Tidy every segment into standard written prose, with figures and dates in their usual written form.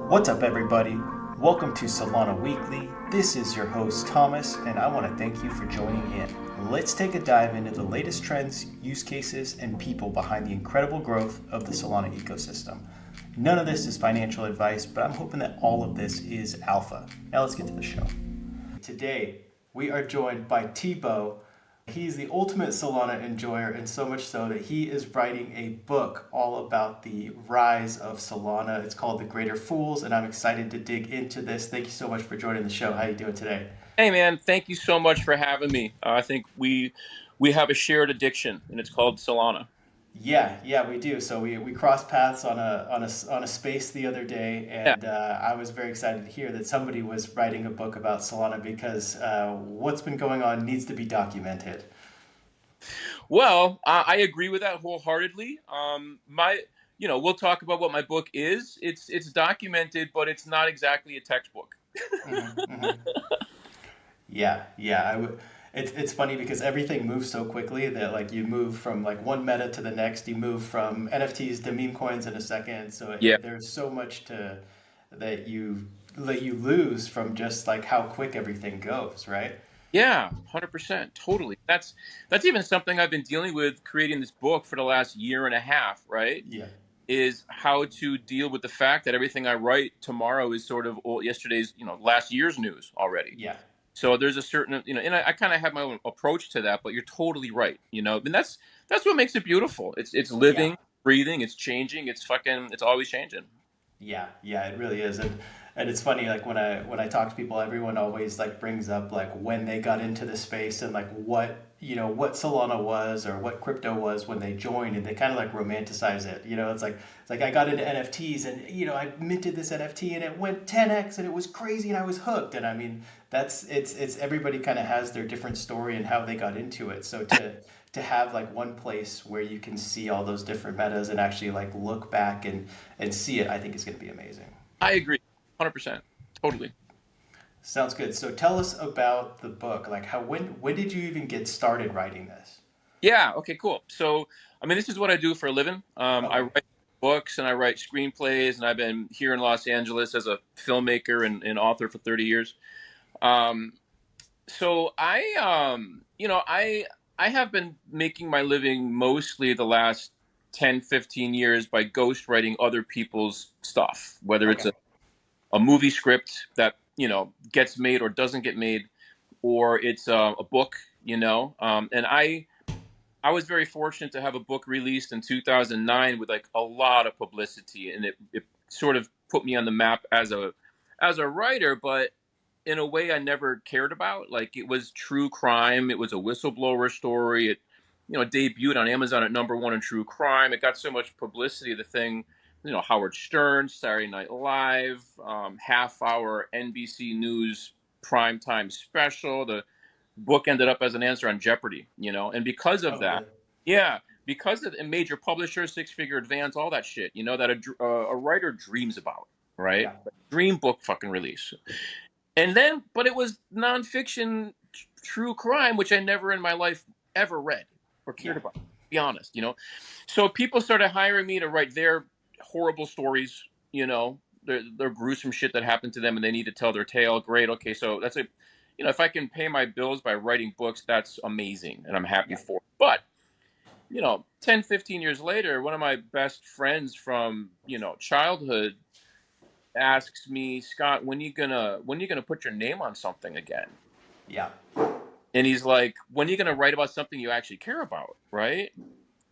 What's up, everybody? Welcome to Solana Weekly. This is your host, Thomas, and I want to thank you for joining in. Let's take a dive into the latest trends, use cases, and people behind the incredible growth of the Solana ecosystem. None of this is financial advice, but I'm hoping that all of this is alpha. Now let's get to the show. Today, we are joined by Tebow. He's the ultimate Solana enjoyer, and so much so that he is writing a book all about the rise of Solana. It's called The Greater Fools, and I'm excited to dig into this. Thank you so much for joining the show. How are you doing today? Hey man, thank you so much for having me. I think we have a shared addiction, and it's called Solana. Yeah, we do. So we crossed paths on a space the other day, Yeah. and I was very excited to hear that somebody was writing a book about Solana because what's been going on needs to be documented. Well, I agree with that wholeheartedly. We'll talk about what my book is. It's documented, but it's not exactly a textbook. Yeah. It's funny because everything moves so quickly that like you move from like one meta to the next. You move from NFTs to meme coins in a second. So Yeah. there's so much that you lose from just like how quick everything goes, right? Yeah, 100%, totally. That's even something I've been dealing with creating this book for the last year and a half, right? Yeah. Is how to deal with the fact that everything I write tomorrow is sort of yesterday's, last year's news already. Yeah. So there's a certain, and I kind of have my own approach to that, but you're totally right, and that's what makes it beautiful. It's Yeah. living, breathing, it's changing, it's always changing. Yeah, it really is, and it's funny like when I talk to people, everyone always like brings up like when they got into the space and like what Solana was or what crypto was when they joined, and they kind of like romanticize it. It's like I got into NFTs and I minted this NFT and it went 10x and it was crazy and I was hooked. And I mean it's everybody kind of has their different story and how they got into it. So to have like one place where you can see all those different metas and actually like look back and see it, I think is going to be amazing. I agree, 100%, totally. Sounds good. So tell us about the book. Like when did you even get started writing this? Yeah. Okay. Cool. So, I mean, this is what I do for a living. I Okay. write books and I write screenplays, and I've been here in Los Angeles as a filmmaker and author for 30 years. Um, so I have been making my living mostly the last 10, 15 years by ghostwriting other people's stuff, whether it's Okay. a movie script that, gets made or doesn't get made, or it's a book, and I was very fortunate to have a book released in 2009 with like a lot of publicity, and it sort of put me on the map as a writer, but in a way I never cared about. Like, it was true crime. It was a whistleblower story. It, debuted on Amazon at #1 in true crime. It got so much publicity. The thing, Howard Stern, Saturday Night Live, half hour NBC News primetime special. The book ended up as an answer on Jeopardy, and because of Oh, that, really? yeah, because of and major publishers, six-figure advance, all that shit, that a writer dreams about, right? Yeah. Dream book fucking release. And then, but it was nonfiction, true crime, which I never in my life ever read or Yeah. cared about, to be honest, So people started hiring me to write their horrible stories, their gruesome shit that happened to them, and they need to tell their tale. Great. Okay. So that's if I can pay my bills by writing books, that's amazing. And I'm happy Yeah. for it. But, 10, 15 years later, one of my best friends from, childhood asks me, Scott, when you gonna put your name on something again? Yeah. And he's like, when are you gonna write about something you actually care about, right?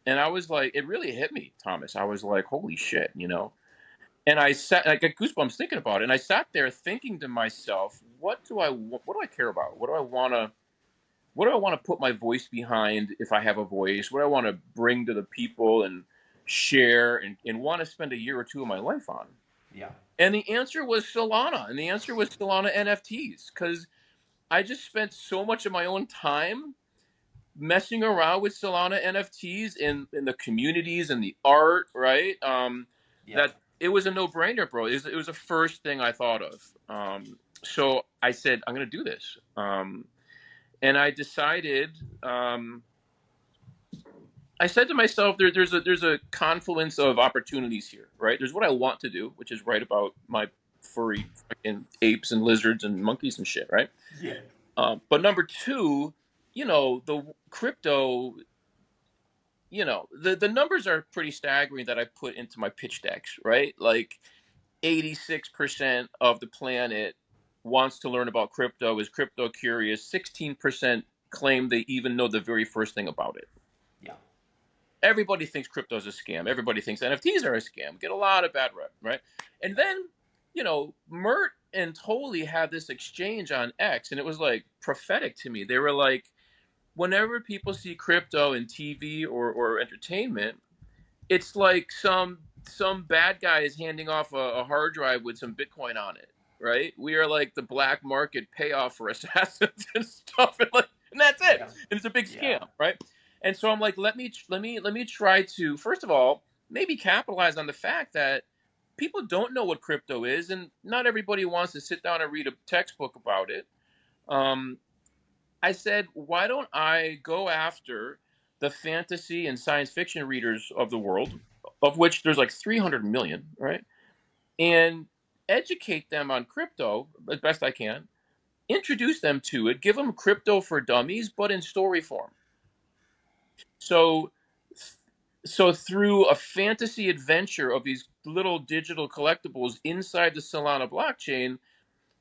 And I was like, it really hit me, Thomas. I was like, holy shit. And I got goosebumps thinking about it. And I sat there thinking to myself, what do I care about? What do I want to put my voice behind if I have a voice? What do I want to bring to the people and share and want to spend a year or two of my life on? Yeah. And the answer was Solana. And the answer was Solana NFTs. Because I just spent so much of my own time messing around with Solana NFTs in the communities and the art, right? Yeah. That it was a no-brainer, bro. It was the first thing I thought of. So I said, I'm going to do this. And I decided, I said to myself, there's a confluence of opportunities here, right? There's what I want to do, which is write about my furry fucking apes and lizards and monkeys and shit, right? Yeah. But number two, the crypto, the numbers are pretty staggering that I put into my pitch decks, right? Like 86% of the planet wants to learn about crypto, is crypto curious. 16% claim they even know the very first thing about it. Yeah. Everybody thinks crypto is a scam. Everybody thinks NFTs are a scam. Get a lot of bad rep, right? And then, Mert and Toly had this exchange on X, and it was like prophetic to me. They were like, whenever people see crypto in TV or entertainment, it's like some bad guy is handing off a hard drive with some Bitcoin on it, right? We are like the black market payoff for assassins and stuff, and that's it. Yeah. And it's a big Yeah. scam, right? And so I'm like, let me try to, first of all, maybe capitalize on the fact that people don't know what crypto is, and not everybody wants to sit down and read a textbook about it. Um, I said, why don't I go after the fantasy and science fiction readers of the world, of which there's like 300 million, right? And educate them on crypto as best I can, introduce them to it, give them crypto for dummies, but in story form. So, so through a fantasy adventure of these little digital collectibles inside the Solana blockchain,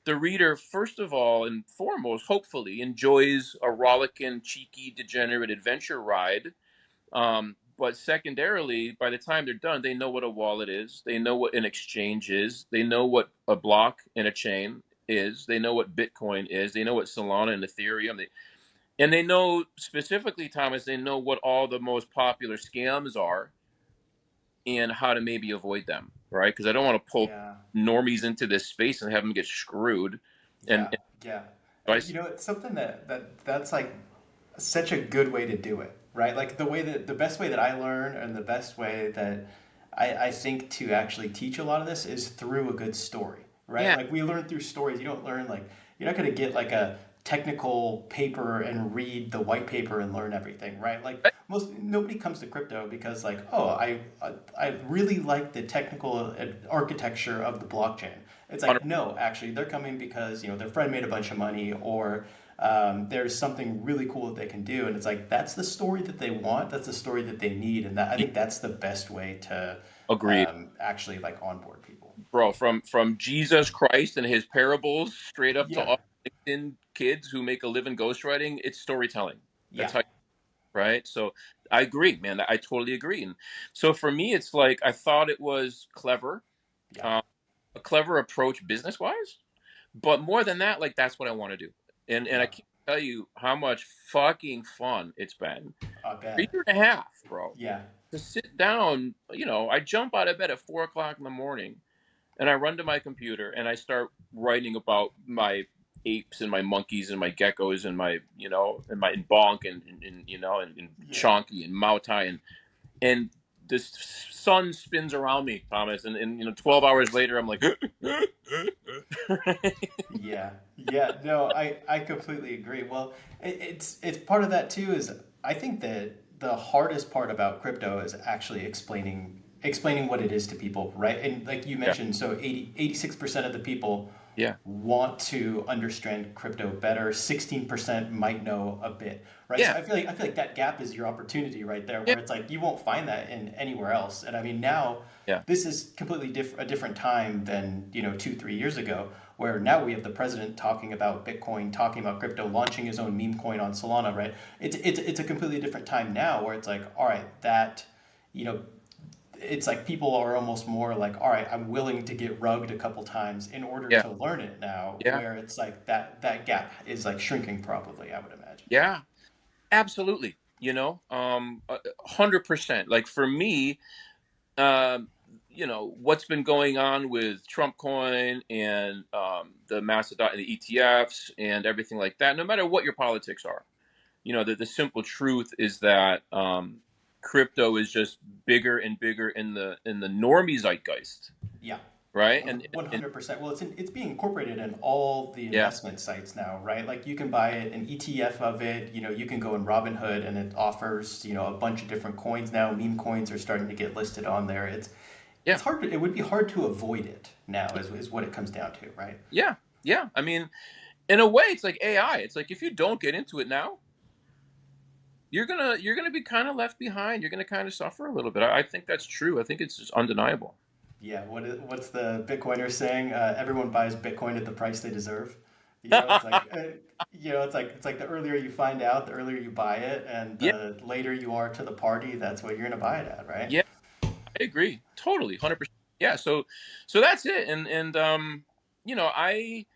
the reader, first of all and foremost, hopefully enjoys a rollicking, cheeky, degenerate adventure ride. But secondarily, by the time they're done, they know what a wallet is. They know what an exchange is. They know what a block in a chain is. They know what Bitcoin is. They know what Solana and Ethereum. And they know specifically, Thomas, they know what all the most popular scams are and how to maybe avoid them, right? Because I don't want to pull Yeah. normies into this space and have them get screwed. And, Yeah. and Yeah. so I, And it's something that's like such a good way to do it, right? Like the best way that I learn and the best way that I think to actually teach a lot of this is through a good story, right? yeah, Like we learn through stories. You don't learn like you're not going to get like a technical paper and read the white paper and learn everything, right? Like nobody comes to crypto because like, oh, I really like the technical architecture of the blockchain. It's like, no, actually, they're coming because their friend made a bunch of money, or there's something really cool that they can do, and it's like that's the story that they want. That's the story that they need, and I think that's the best way to agreed. actually like onboard people. Bro, from Jesus Christ and his parables straight up to Yeah, all LinkedIn kids who make a living ghostwriting, it's storytelling. yeah, That's how, right? So I agree, man. I totally agree. And so for me, it's like I thought it was clever, yeah. uh, a clever approach business wise, but more than that, like that's what I want to do. And I Yeah, can't tell you how much fucking fun it's been. I A bet. year and a half, bro. Yeah, To sit down, I jump out of bed at 4 o'clock in the morning and I run to my computer and I start writing about my apes and my monkeys and my geckos and my and bonk and yeah, chonky and mautai and this sun spins around me, Thomas, and 12 hours later I'm like yeah, yeah. No, I completely agree. Well, it's part of that too. Is I think that the hardest part about crypto is actually explaining what it is to people, right? And like you yeah, mentioned, so 86% of the people yeah, want to understand crypto better. 16% might know a bit, right? So yeah, I feel like that gap is your opportunity right there, yeah, where it's like you won't find that in anywhere else. And I mean now yeah, this is completely a different time than 2-3 years ago, where now we have the president talking about Bitcoin, talking about crypto, launching his own meme coin on Solana, right? It's a completely different time now, where it's like, all right, that you know it's like people are almost more like, all right, I'm willing to get rugged a couple times in order yeah, to learn it now, yeah, where it's like that gap is like shrinking probably, I would imagine. yeah, absolutely. 100%. Like for me, um, what's been going on with Trump coin and the Mastodon and the ETFs and everything like that, no matter what your politics are, the simple truth is that crypto is just bigger and bigger in the normie zeitgeist, Yeah. right? And 100%. Well, it's being incorporated in all the yeah, investment sites now, right? Like you can buy an ETF of it. You can go in Robinhood, and it offers a bunch of different coins now. Meme coins are starting to get listed on there. Yeah. it would be hard to avoid it now, is what it comes down to, right? Yeah. Yeah. I mean, in a way, it's like AI. It's like if you don't get into it now, you're gonna be kind of left behind. You're gonna kind of suffer a little bit. I think that's true. I think it's just undeniable. Yeah, what's the Bitcoiner saying? Everyone buys Bitcoin at the price they deserve. You know, it's like it's like the earlier you find out, the earlier you buy it, and Yeah. the later you are to the party, that's what you're gonna buy it at, right? Yeah. I agree. Totally. 100%. Yeah. So that's it. And you know, I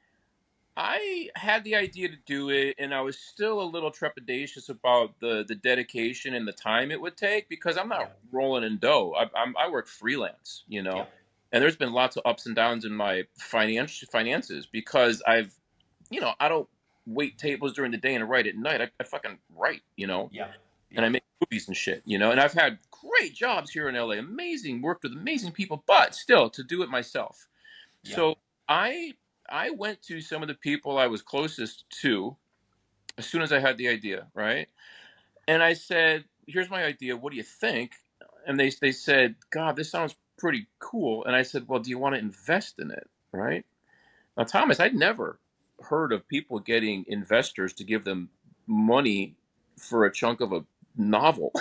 had the idea to do it, and I was still a little trepidatious about the dedication and the time it would take because I'm Yeah, not rolling in dough. I work freelance, yeah, and there's been lots of ups and downs in my finances because I don't wait tables during the day and write at night. I fucking write, yeah, and yeah, I make movies and shit, and I've had great jobs here in LA, amazing, worked with amazing people, but still to do it myself. yeah, So I I went to some of the people I was closest to as soon as I had the idea, right? And I said, "Here's my idea. What do you think?" And they said, "God, this sounds pretty cool." And I said, "Well, do you want to invest in it?" Right? Now, Thomas, I'd never heard of people getting investors to give them money for a chunk of a novel.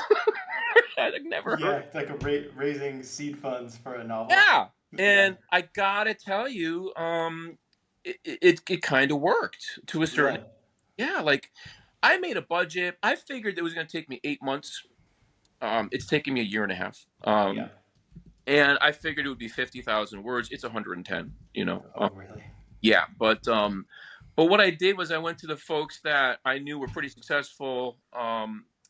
I'd never heard. yeah. It's like raising seed funds for a novel. Yeah, Yeah, and I gotta tell you, it kind of worked to a certain. really. Yeah, like I made a budget. I figured it was going to take me 8 months. It's taking me a year and a half. Yeah. And I figured it would be 50,000 words. It's 110. Oh, really? Yeah, but what I did was I went to the folks that I knew were pretty successful.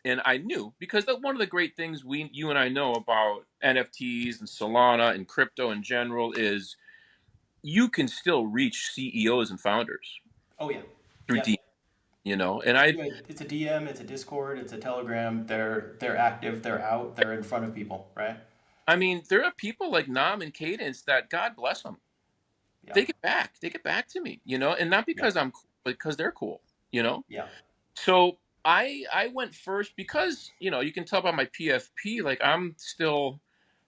And I knew because one of the great things you and I know about NFTs and Solana and crypto in general is you can still reach CEOs and founders Oh, yeah. through Yep. DM. And I Yeah, it's a DM, it's a Discord, it's a Telegram. They're active, they're out, they're in front of people, right? I mean, there are people like Nam and Cadence that God bless them. Yeah, They get back to me, and not yeah, because I'm cool, but because they're cool, you know. yeah, So I went first because you can tell by my PFP, like I'm still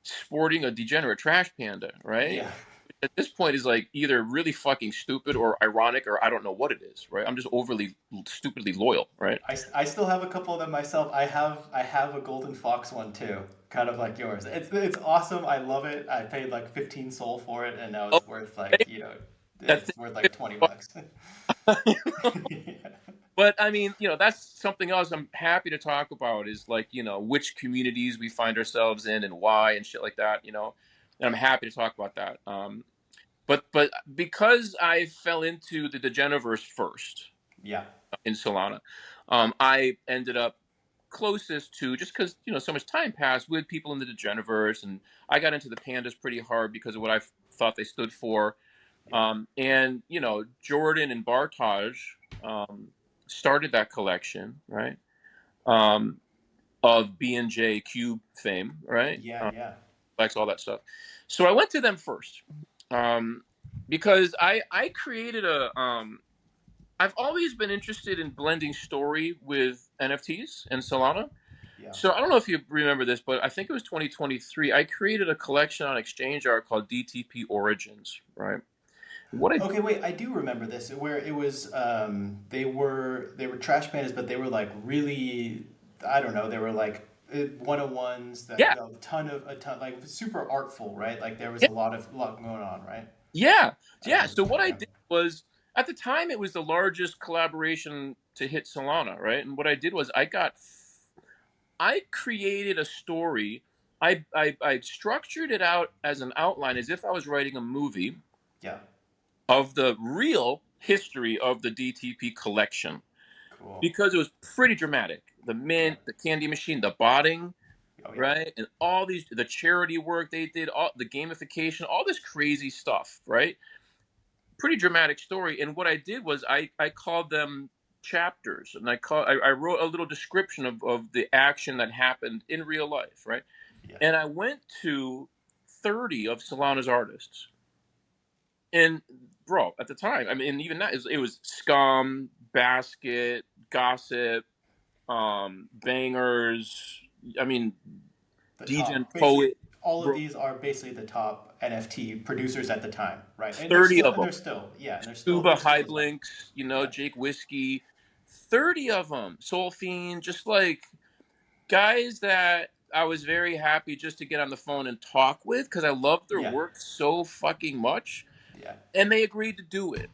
sporting a degenerate trash panda, right? yeah. At this point is like either really fucking stupid or ironic or I don't know what it is, right? I'm just overly stupidly loyal, right? I still have a couple of them myself. I have a golden fox one too, kind of like yours. It's awesome. I love it. I paid like 15 soul for it, and now Oh, it's worth like that it's worth like 20 bucks. thing. Yeah, But I mean, that's something else I'm happy to talk about is like, which communities we find ourselves in and why and shit like that. And I'm happy to talk about that. But because I fell into the Degeniverse first yeah, in Solana, I ended up closest to just because so much time passed with people in the Degeniverse, and I got into the pandas pretty hard because of what I thought they stood for. yeah, And Jordan and Bartage um, started that collection, right? Um, of B&J Cube fame, right? yeah, yeah, Likes all that stuff. So I went to them first um, because I created a. I've always been interested in blending story with NFTs and Solana. yeah. So I don't know if you remember this, but I think it was 2023. I created a collection on Exchange Art called DTP Origins, right? What I Okay, wait, I do remember this where it was they were trash pandas, but they were like really, I don't know, they were like 101s that Yeah, a ton like super artful, right? Like there was yeah, a lot going on, right? yeah, I yeah. remember So that. what I Yeah. did was at the time it was the largest collaboration to hit Solana, right? And what I did was I created a story. I structured it out as an outline as if I was writing a movie Yeah. of the real history of the DTP collection Cool. because it was pretty dramatic. The Yeah. mint, the candy machine, the botting, Oh yeah. right? And all the charity work they did, all the gamification, all this crazy stuff, right? Pretty dramatic story. And what I did was I called them chapters, and I wrote a little description of the action that happened in real life, right? Yeah. And I went to 30 of Solana's artists. And bro, at the time, I mean, even that it was Scum, Basket, Gossip, Bangers. I mean, The Degen top basically Poet. all of Bro, these are basically the top NFT producers at the time, right? And 30 of them. they're still, yeah, and Scuba they're still High as well. Blinks, Yeah, Jake Whiskey, 30 of them. Soul Fiend, just like guys that I was very happy just to get on the phone and talk with because I love their yeah, work so fucking much, yeah, and they agreed to do it.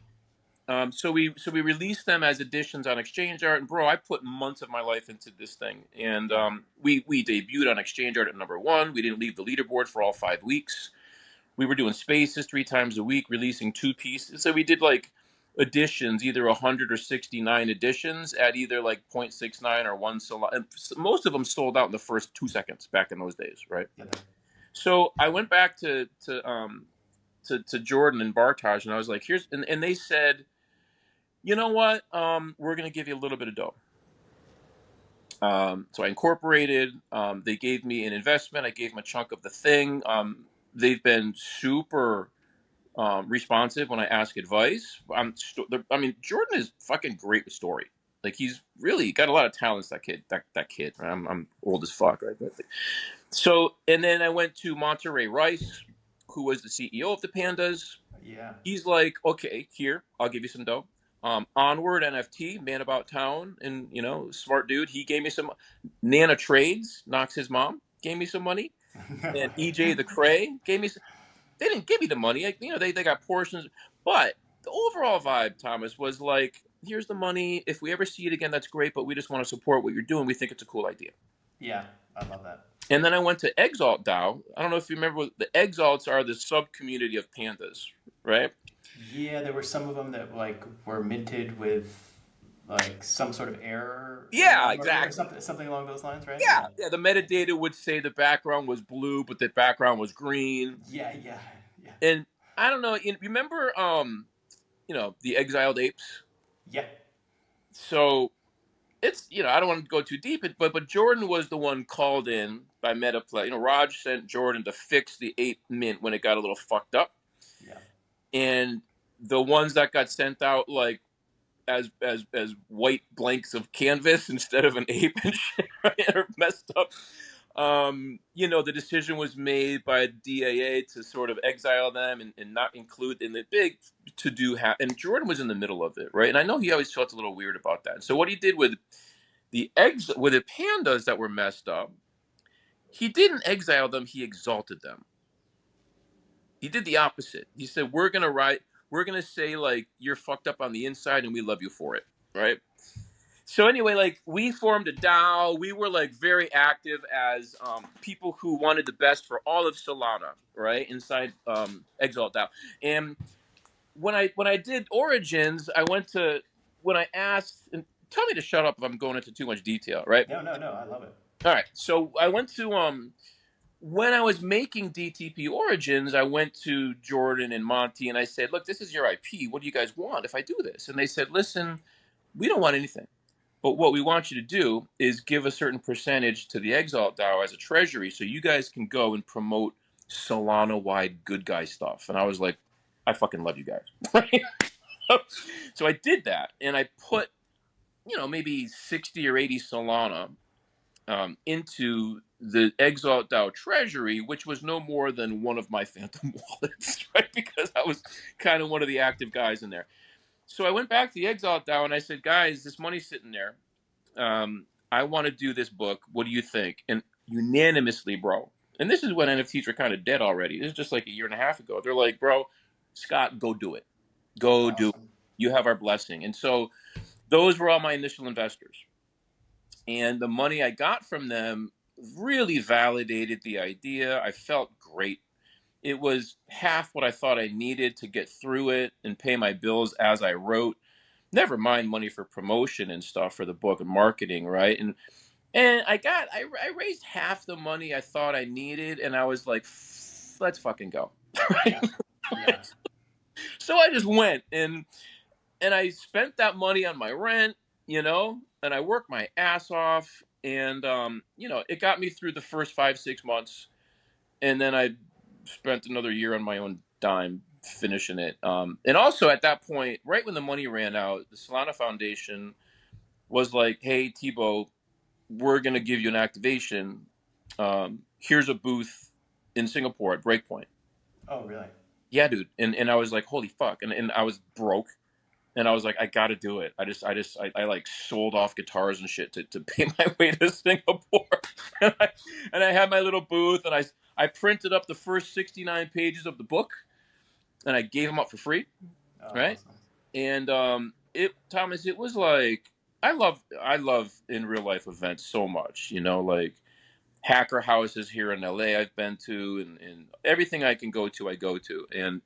So we released them as editions on Exchange Art, and bro, I put months of my life into this thing, and yeah. we debuted on Exchange Art at #1. We didn't leave the leaderboard for all 5 weeks. We were doing spaces 3 times a week, releasing 2 pieces. So we did like editions, either 169 editions at either like 0.69 or one Solana. And most of them sold out in the first 2 seconds back in those days, right? Yeah, So I went back to Jordan and Bartage, and I was like, and they said, you know what? We're gonna give you a little bit of dough. So I incorporated. They gave me an investment. I gave them a chunk of the thing. They've been super responsive when I ask advice. I mean, Jordan is fucking great with story. Like he's really got a lot of talents. That kid. That kid. Right? I'm old as fuck, right? So, and then I went to Monterey Rice, who was the CEO of the Pandas. yeah. He's like, okay, here, I'll give you some dough. Onward NFT, man about town, and smart dude. He gave me some. Nana Trades, Knox his mom, gave me some money, and EJ the Cray gave me. They didn't give me the money. They got portions, but the overall vibe, Thomas, was like, here's the money. If we ever see it again, that's great. But we just want to support what you're doing. We think it's a cool idea. Yeah, I love that. And then I went to Exalt DAO. I don't know if you remember. The Exalts are the sub community of pandas, right? Yeah, there were some of them that like were minted with like some sort of error in Yeah, them or exactly. something along those lines, right? Yeah, Yeah. yeah. The metadata would say the background was blue, but the background was green. Yeah, yeah, yeah. And I don't know. Remember, the exiled apes. Yeah. So it's I don't want to go too deep, but Jordan was the one called in by MetaPlay. Raj sent Jordan to fix the ape mint when it got a little fucked up, Yeah. and the ones that got sent out like as white blanks of canvas instead of an ape and shit, right, are messed up. The decision was made by DAA to sort of exile them and not include in the big to do. And Jordan was in the middle of it, right? And I know he always felt a little weird about that. And so what he did with with the pandas that were messed up, he didn't exile them; he exalted them. He did the opposite. He said, we're gonna say like you're fucked up on the inside, and we love you for it, right?" So anyway, like we formed a DAO. We were like very active as people who wanted the best for all of Solana, right? Inside Exalt DAO. And when I did Origins, I went to when I asked, and tell me to shut up if I'm going into too much detail, right? No, no, no. I love it. All right. So I went to when I was making DTP Origins, I went to Jordan and Monty and I said, "Look, this is your IP. What do you guys want if I do this?" And they said, "Listen, we don't want anything. But what we want you to do is give a certain percentage to the Exalt DAO as a treasury so you guys can go and promote Solana wide good guy stuff." And I was like, I fucking love you guys. Right? So I did that and I put, maybe 60 or 80 Solana into the Exalt DAO treasury, which was no more than one of my Phantom wallets, right? Because I was kind of one of the active guys in there. So I went back to the Exalt DAO and I said, guys, this money's sitting there. I want to do this book. What do you think? And unanimously, bro. And this is when NFTs were kind of dead already. This is just like a year and a half ago. They're like, bro, Scott, go do it. That's Go do it. awesome. You have our blessing. And so those were all my initial investors. And the money I got from them really validated the idea. I felt great. It was half what I thought I needed to get through it and pay my bills as I wrote. Never mind money for promotion and stuff for the book and marketing, right? And I raised half the money I thought I needed, and I was like, let's fucking go. Right? Yeah. Yeah. So I just went and I spent that money on my rent, and I worked my ass off, and it got me through the first 5-6 months, and then I spent another year on my own dime finishing it. And also at that point, right when the money ran out, the Solana Foundation was like, "Hey, TBoh, we're gonna give you an activation. Here's a booth in Singapore at Breakpoint. Oh, really? Yeah, dude. And I was like, holy fuck. And I was broke. And I was like, I got to do it. I like sold off guitars and shit to pay my way to Singapore. And I had my little booth, and I printed up the first 69 pages of the book, and I gave them up for free. Oh, Right. awesome. And Thomas, it was like, I love in real life events so much, like hacker houses here in LA I've been to, and everything I can go to, I go to. And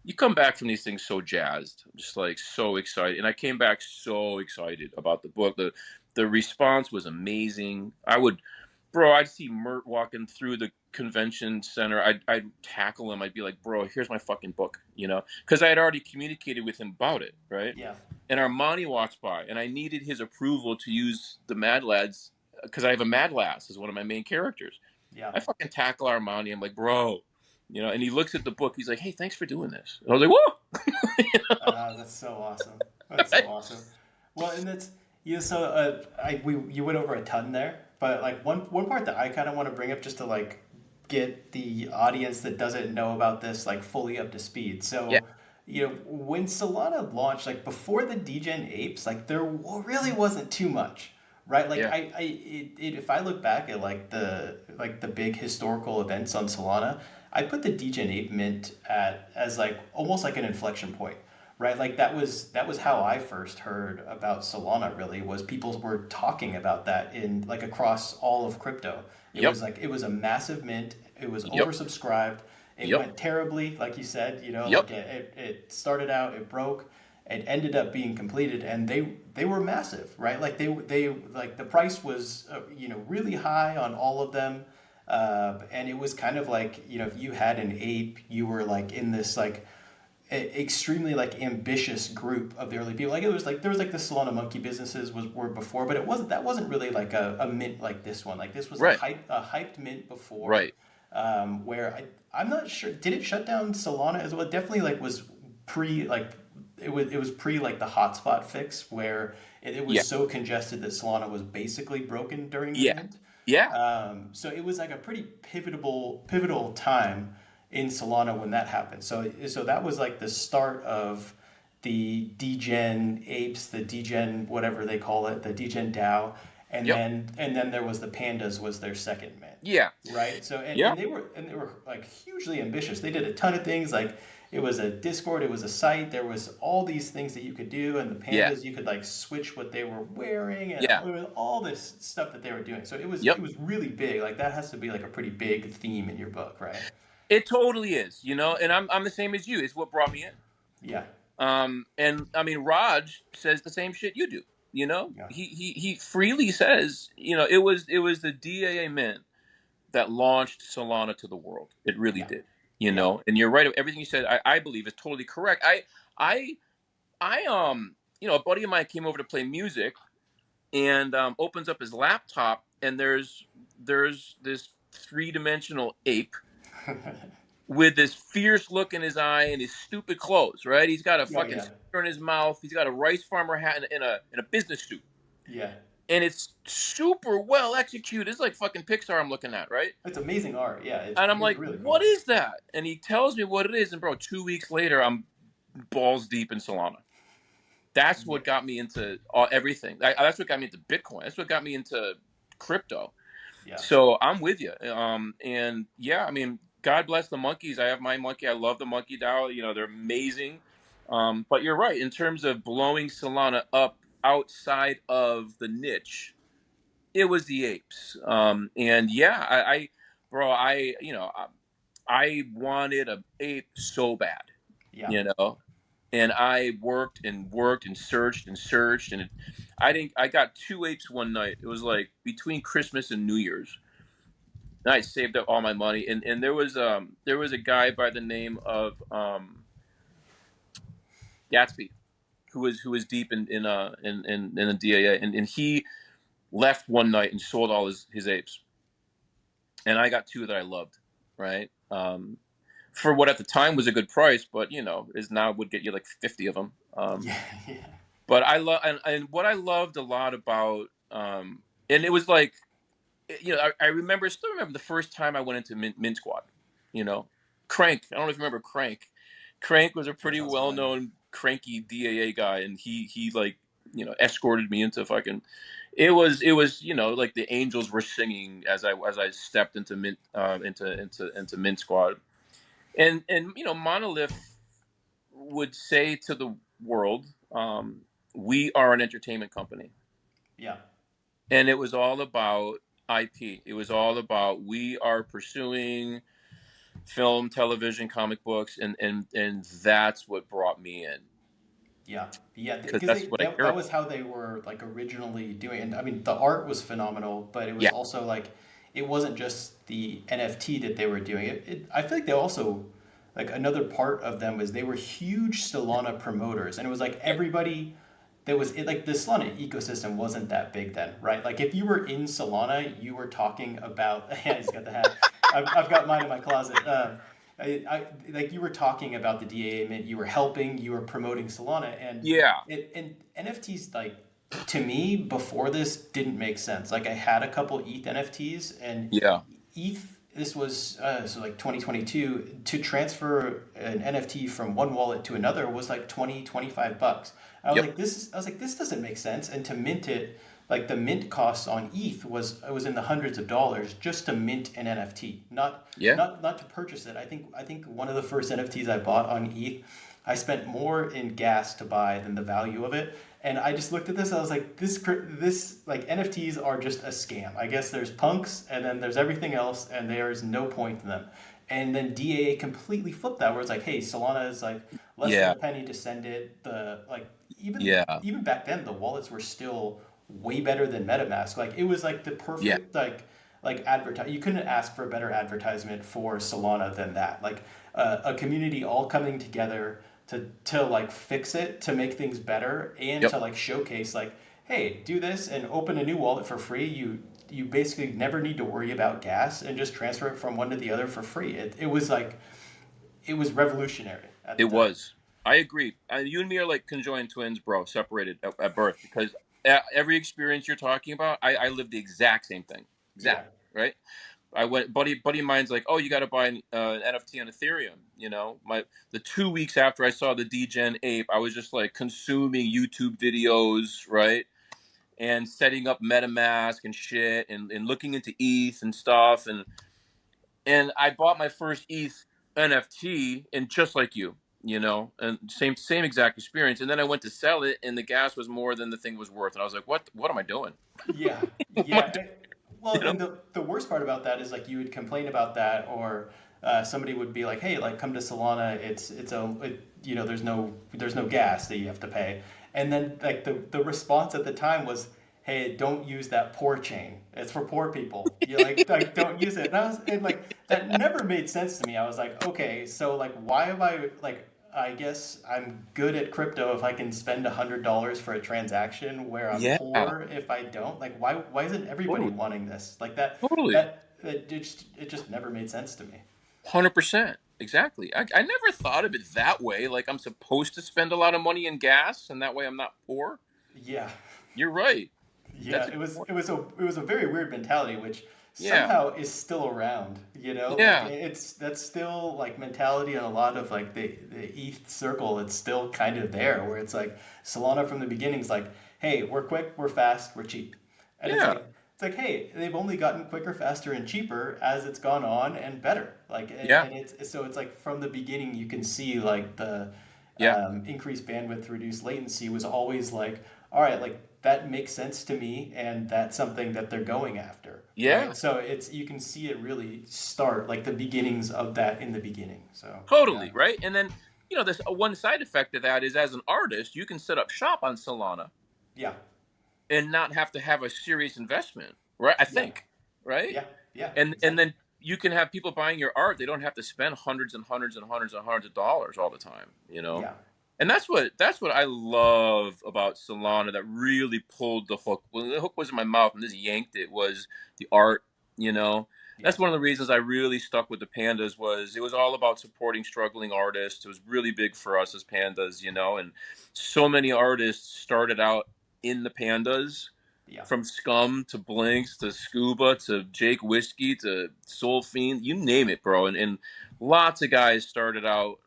you come back from these things so jazzed, just like so excited. And I came back so excited about the book. The response was amazing. I'd see Mert walking through the convention center. I'd tackle him. I'd be like, bro, here's my fucking book, because I had already communicated with him about it, right? Yeah. And Armani walks by, and I needed his approval to use the Mad Lads, because I have a Mad Lass as one of my main characters. Yeah. I fucking tackle Armani. I'm like, bro, and he looks at the book. He's like, hey, thanks for doing this. And I was like, whoa. That's so awesome. That's so awesome. Well, and that's so you went over a ton there, but like one part that I kind of want to bring up just to like get the audience that doesn't know about this like fully up to speed. Yeah. So, when Solana launched, like before the Degen Apes, like there really wasn't too much, right? Like Yeah. if I look back at like the big historical events on Solana, I put the Degen Ape mint as like almost like an inflection point, right? Like that was how I first heard about Solana. Really, was people were talking about that in like across all of crypto. It Yep. was like it was a massive mint. It was Yep. oversubscribed. It Yep. went terribly, like you said. Like Yep. it started out, it broke. It ended up being completed, and they were massive, right? Like they like the price was really high on all of them. And it was kind of like, if you had an ape, you were like in this like extremely like ambitious group of the early people. Like it was like there was like the Solana monkey businesses were before, but that wasn't really like a mint like this one. Like this was Right. a hyped mint before, Right. where I'm not sure, did it shut down Solana as well? It definitely like was pre like it was pre like the hotspot fix where it Yeah. was so congested that Solana was basically broken during the Yeah. mint. Yeah. So it was like a pretty pivotal time in Solana when that happened. So that was like the start of the Degen Apes, the Degen whatever they call it, the Degen DAO, and Yep. then there was the Pandas was their second mint, Yeah. right? So and, Yeah. and they were like hugely ambitious. They did a ton of things. Like it was a Discord, it was a site. There was all these things that you could do, and the Yeah. Pandas you could like switch what they were wearing, and Yeah. there was all this stuff that they were doing. So it was Yep. it was really big. Like that has to be like a pretty big theme in your book, right? It totally is, and I'm the same as you. It's what brought me in. Yeah, And I mean, Raj says the same shit you do. yeah, He freely says, it was the DAA mint that launched Solana to the world. It really yeah, did. yeah, And you're right. Everything you said, I believe is totally correct. I, a buddy of mine came over to play music, and opens up his laptop, and there's this three-dimensional ape with this fierce look in his eye and his stupid clothes, right? He's got a oh fucking yeah, cigar in his mouth. He's got a rice farmer hat and a business suit. yeah. And it's super well executed. It's like fucking Pixar I'm looking at, right? It's amazing art. Yeah, it's And I'm it's like, really what cool. is that? And he tells me what it is. And bro, 2 weeks later, I'm balls deep in Solana. That's Yeah, what got me into everything. That's what got me into Bitcoin. That's what got me into crypto. yeah, So I'm with you. And yeah, I mean, God bless the monkeys. I have my monkey. I love the monkey DAO. They're amazing. But you're right. In terms of blowing Solana up outside of the niche, it was the apes. And yeah, bro, I wanted a ape so bad, yeah. you know, and I worked and worked and searched, and I got two apes one night. It was like between Christmas and New Year's. And I saved up all my money, and there was a guy by the name of Gatsby who was deep in the DAA, and he left one night and sold all his apes, and I got two that I loved, right? For what at the time was a good price, but is now would get you like 50 of them. Yeah, yeah, But I love and what I loved a lot about and it was like I still remember the first time I went into Mint Squad. You know, Crank. I don't know if you remember Crank. Crank was a That pretty sounds well familiar. known cranky DAA guy, and he like escorted me into fucking. It was like the angels were singing as I stepped into into Mint Squad, and Monolith would say to the world, we are an entertainment company, Yeah. and it was all about IP. It was all about we are pursuing film, television, comic books, and that's what brought me in Yeah, yeah, because because that's what I care that about. was how they were like originally doing. And I mean, the art was phenomenal, but it was Yeah, also like it wasn't just the NFT that they were doing. I feel like they also like another part of them was they were huge Solana promoters, and it was like yeah, everybody that was like the Solana ecosystem wasn't that big then, right? Like if you were in Solana, you were talking about. Yeah, he's got the hat. I've got mine in my closet. Like you were talking about the DAA mint, you were helping, you were promoting Solana, yeah, and NFTs like to me before this didn't make sense. Like I had a couple ETH NFTs and yeah. ETH. This was so like 2022 to transfer an NFT from one wallet to another was like 20 to 25 bucks. Yep. I was like this doesn't make sense. And to mint it, like the mint costs on ETH was in the hundreds of dollars just to mint an NFT, Yeah. not to purchase it. I think one of the first NFTs I bought on ETH, I spent more in gas to buy than the value of it. And I just looked at this. I was like, this like NFTs are just a scam. I guess there's punks, and then there's everything else, and there's no point to them. And then DAA completely flipped that, where it's like, hey, Solana is like less than Yeah. a penny to send it. The like Yeah. even back then, the wallets were still way better than MetaMask. Like it was like the Yeah. perfect like advertise. You couldn't ask for a better advertisement for Solana than that. Like a community all coming together to like fix it, to make things better, and Yep. to like showcase like, hey, do this and open a new wallet for free. You basically never need to worry about gas and just transfer it from one to the other for free. It was like it was revolutionary at It the time. was. I agree. You and me are like conjoined twins, bro, separated at birth because every experience you're talking about, I lived the exact same thing. Yeah. Exact. Right. I went, buddy of mine's like, oh, you got to buy an NFT on Ethereum. The 2 weeks after I saw the Degen ape, I was just like consuming YouTube videos, right, and setting up MetaMask and shit, and looking into ETH and stuff, and I bought my first ETH NFT, and just like and same exact experience, and then I went to sell it, and the gas was more than the thing was worth, and I was like, what am I doing? Yeah, What am I yeah. doing? Well, You know? and the worst part about that is like you would complain about that, or somebody would be like, "Hey, like come to Solana. There's no gas that you have to pay." And then like the response at the time was, "Hey, don't use that poor chain. It's for poor people. You like don't use it." And like that never made sense to me. I was like, okay, so like why am I like I guess I'm good at crypto if I can spend $100 for a transaction where I'm Yeah, poor if I don't. Like why isn't everybody totally, wanting this? Like that totally. that it just never made sense to me. 100%. Exactly. I never thought of it that way. Like I'm supposed to spend a lot of money in gas, and that way I'm not poor. Yeah. You're right. Yeah, That's a good point. it was a very weird mentality, which Yeah. somehow is still around. You know, like Yeah. it's that's still like mentality in a lot of like the ETH circle. It's still kind of there, where it's like Solana from the beginning is like, hey, we're quick, we're fast, we're cheap, and Yeah. it's like, hey, they've only gotten quicker, faster, and cheaper as it's gone on and better. Like, Yeah. and it's so it's like from the beginning you can see like the Yeah. increased bandwidth, reduced latency was always like, all right, like that makes sense to me, and that's something that they're going after, right? Yeah. So it's you can see it really start like the beginnings of that in the beginning. So yeah, Totally. Right. And then, this one side effect of that is as an artist, you can set up shop on Solana yeah, and not have to have a serious investment. Right. I yeah, think. Right. yeah, yeah, And exactly. then you can have people buying your art. They don't have to spend hundreds and hundreds and hundreds and hundreds of dollars all the time. Yeah, And that's what I love about Solana that really pulled the hook. When the hook was in my mouth and just yanked it was the art, you know. yeah, That's one of the reasons I really stuck with the pandas was it was all about supporting struggling artists. It was really big for us as pandas, and so many artists started out in the pandas Yeah. from Scum to Blinks to Scuba to Jake Whiskey to Soul Fiend, you name it, bro. And lots of guys started out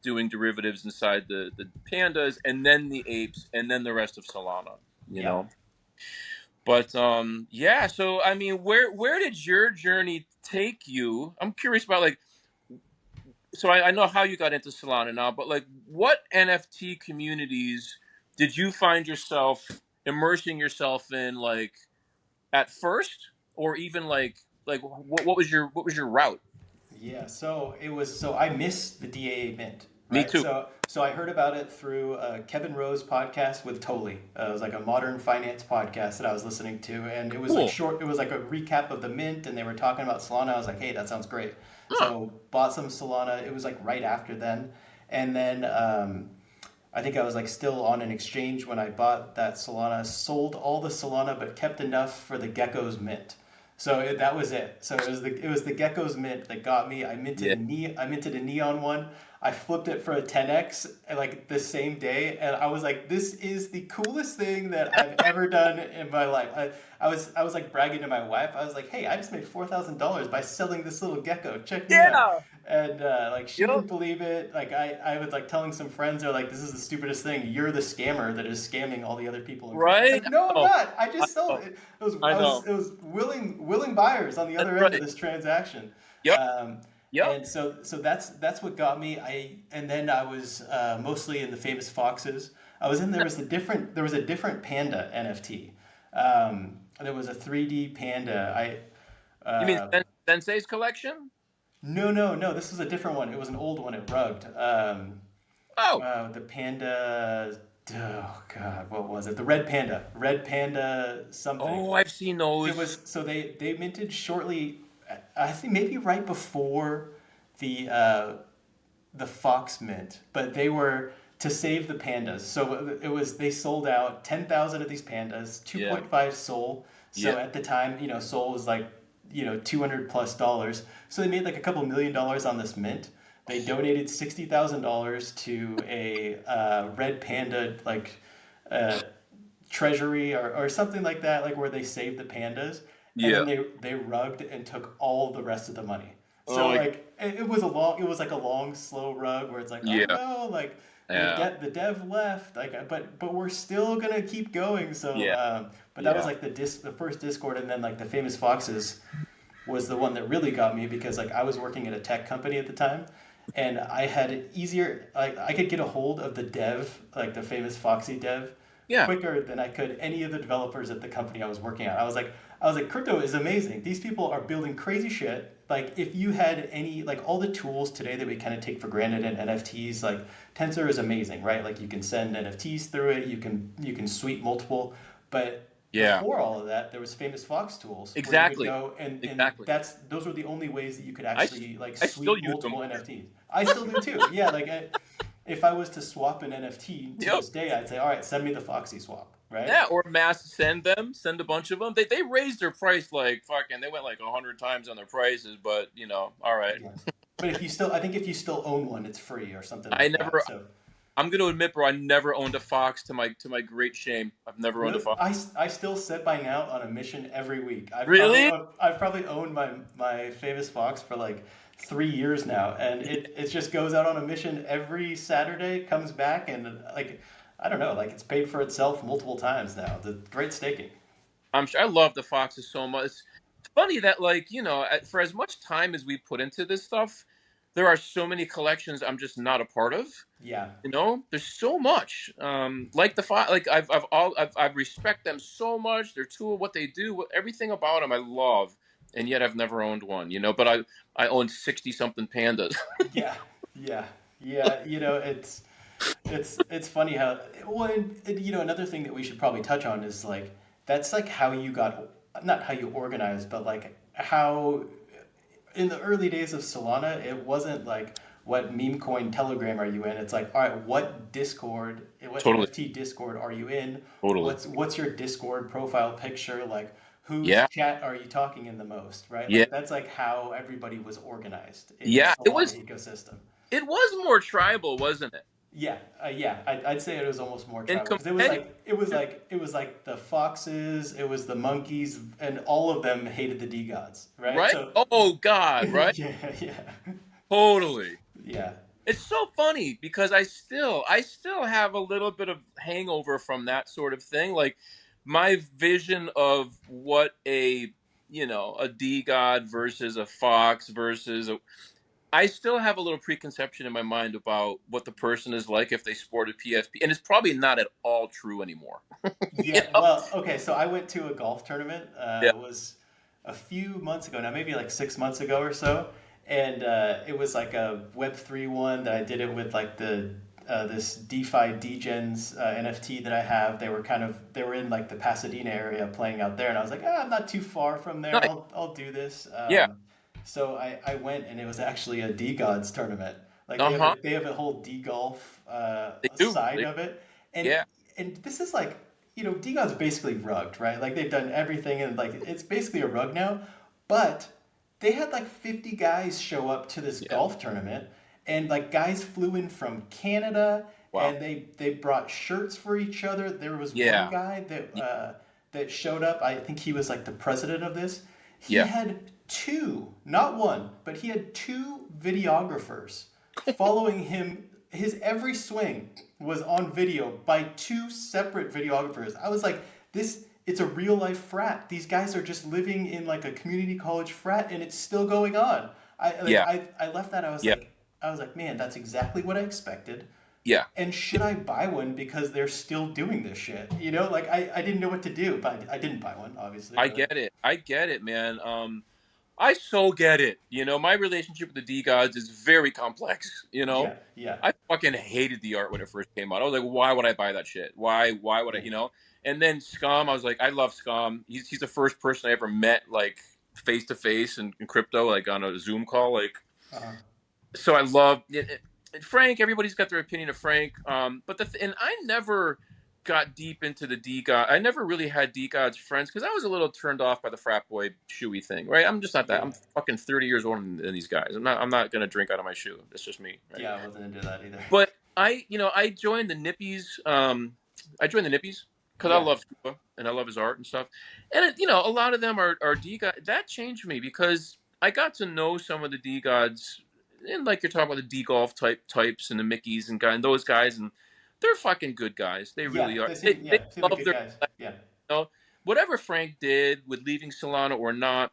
doing derivatives inside the pandas, and then the apes, and then the rest of Solana. You Yeah. know, but yeah. So I mean, where did your journey take you? I'm curious about like. So I know how you got into Solana now, but like, what NFT communities did you find yourself immersing yourself in, like at first, or even like what was your route? Yeah, so it was so I missed the DAA mint, Me right? too. So I heard about it through Kevin Rowe's podcast with Tolly. It was like a modern finance podcast that I was listening to, and it was like Cool. short. It was like a recap of the mint, and they were talking about Solana. I was like, hey, that sounds great. Huh. So bought some Solana. It was like right after then, and then I think I was like still on an exchange when I bought that Solana. Sold all the Solana, but kept enough for the Gecko's mint. So that was it. So it was the Gecko's mint that got me. Yeah. I minted a neon one. I flipped it for a 10x like the same day, and I was like, "This is the coolest thing that I've ever done in my life." I was like bragging to my wife. I was like, "Hey, I just made $4,000 by selling this little gecko. Check me out." Yeah. And like she Yep. didn't believe it. Like I was like telling some friends, they're like, "This is the stupidest thing. You're the scammer that is scamming all the other people in crypto." I was Right. like, "No, I'm Oh, not. I I just sold know. it. I know. It was willing buyers on the That's other end of right. this transaction." Yep. Um, Yep. and so that's what got me. And then I was mostly in the famous foxes. I was in there was a different panda NFT. There was a 3D panda. You mean Uh, Sensei's collection? no. This was a different one. It was an old one. It rugged. Oh. The panda. Oh God, what was it? The red panda. Red panda something. Oh, I've seen It those. was so they minted shortly. I think maybe right before the uh, the Fox Mint, but they were to save the pandas. So it was they sold out 10,000 of these pandas, Yeah. 2.5 Sol. Yeah. So at the time, Sol was like, $200 plus. So they made like a couple $1 million on this mint. They donated $60,000 to a red panda uh, treasury or something like that, like where they saved the pandas, and then Yeah. they rugged and took all the rest of the money. Oh, So like it was like a long slow rug where it's like, oh yeah. no, like Yeah. the dev left, like but we're still gonna keep going. So Yeah. but that was Yeah. like the first Discord, and then like the famous foxes was the one that really got me because like I was working at a tech company at the time, and I had easier like I could get a hold of the dev, like the famous Foxy dev, Yeah. quicker than I could any of the developers at the company I was working at. I was like, crypto is amazing. These people are building crazy shit. Like if you had any like all the tools today that we kind of take for granted in NFTs, like Tensor is amazing, right? Like you can send NFTs through it, you can sweep multiple, but Yeah. before all of that, there was famous Fox tools where you would Exactly. go and Exactly. those were the only ways that you could I s- actually like I still sweep use them. multiple NFTs. I still do too. Yeah, like if I was to swap an NFT to Yep. this day, I'd say, all right, send me the Foxy swap, right? Yeah, or mass send a bunch of them. They raised their price like fucking. They went like 100 times on their prices, but all right. Yeah. But I think if you still own one, it's free or something I like that. never. So I'm gonna admit, bro. I never owned a fox to my great shame. I've never owned a really, fox. I still sit by now on a mission every week. Really? I've probably owned my famous Fox for like 3 years now, and it just goes out on a mission every Saturday, comes back, and like I don't know, like it's paid for itself multiple times now. The great staking. I'm sure I love the foxes so much. It's funny that for as much time as we put into this stuff, there are so many collections I'm just not a part of. Yeah, There's so much. Like the fox, like I respect them so much. Their tool, what they do, everything about them, I love, and yet I've never owned one. But I own 60 something pandas. yeah, yeah, yeah. It's funny how well another thing that we should probably touch on is like that's like how you got not how you organized but like how in the early days of Solana it wasn't like what meme coin telegram are you in. It's like, all right, what Totally, NFT Discord are you in? totally. What's your Discord profile picture? Like whose Yeah, chat are you talking in the most, right? yeah, Like that's like how everybody was organized in the yeah. Solana ecosystem. It was more tribal, wasn't it? Yeah, I'd say it was almost more And tribal because competitive, it was like the foxes, it was the monkeys, and all of them hated the D-gods, right? right? So, Oh God, right? yeah, yeah, Totally. yeah, It's so funny because I still have a little bit of hangover from that sort of thing. Like my vision of what a D god versus a fox versus a I still have a little preconception in my mind about what the person is like if they sported PFP, and it's probably not at all true anymore. you yeah. know? Well, okay, so I went to a golf tournament. Yeah. It was a few months ago now, maybe like 6 months ago or so, and it was like a Web3 one that I did it with like the this DeFi Degens NFT that I have. They were in like the Pasadena area playing out there, and I was like, ah, I'm not too far from there. Nice. I'll do this. Yeah. So I went, and it was actually a D Gods tournament. Like Uh huh. they have a whole D golf They do. side of it, and Yeah. this is like, D Gods basically rugged, right? Like they've done everything, and like it's basically a rug now. But they had like 50 guys show up to this Yeah. golf tournament, and like guys flew in from Canada, Wow. and they brought shirts for each other. There was one Yeah. guy that showed up. I think he was like the president of this. He Yeah. had two, not one, but he had two videographers following him. His every swing was on video by two separate videographers. I was like, this it's a real life frat. These guys are just living in like a community college frat, and it's still going on. Yeah. I left that. Yeah. I was like, man, that's exactly what I expected. Yeah. And should I buy one because they're still doing this shit? Like I didn't know what to do, but I didn't buy one, obviously. I But get it. I get it, man. I so get it. My relationship with the D gods is very complex. yeah, yeah, I fucking hated the art when it first came out. I was like, why would I buy that shit? Why would I? yeah. And then Scum, I was like, I love Scum. He's the first person I ever met like face to face in crypto, like on a Zoom call, like. Uh-huh. So I love Frank. Everybody's got their opinion of Frank, but and I never got deep into the D God. I never really had D God's friends because I was a little turned off by the frat boy shoey thing. Right? I'm just not that. Yeah, I'm fucking 30 years older than these guys. I'm not gonna drink out of my shoe. That's just me. Right? yeah. I wasn't into that either. But I joined the Nippies. I joined the Nippies because I Yeah, love Tebow and I love his art and stuff. And a lot of them are D God. That changed me because I got to know some of the D gods, and like you're talking about the D golf types and the Mickeys and those guys, and they're fucking good guys. They yeah. really are. They They seem like love good their, guys. Yeah, whatever Frank did with leaving Solana or not.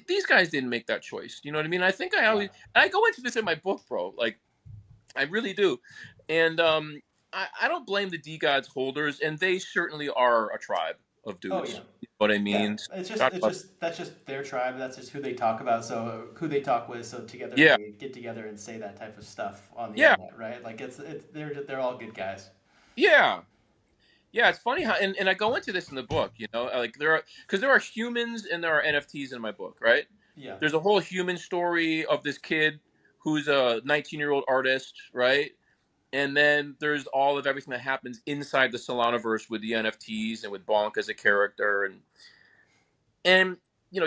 These guys didn't make that choice. You know what I mean? I think yeah. I go into this in my book, bro. Like I really do. And I don't blame the D gods holders, and they certainly are a tribe of Oh yeah, dudes. You know what I yeah. mean? It's just that's just their tribe. That's just who they talk about. So who they talk with. So together Yeah, they get together and say that type of stuff on the yeah, internet, right? Like they're all good guys. yeah, yeah. It's funny how, and I go into this in the book. Like there are humans and there are NFTs in my book, right? Yeah, There's a whole human story of this kid who's a 19-year-old artist, right? And then there's all of everything that happens inside the Solanaverse with the NFTs and with Bonk as a character, and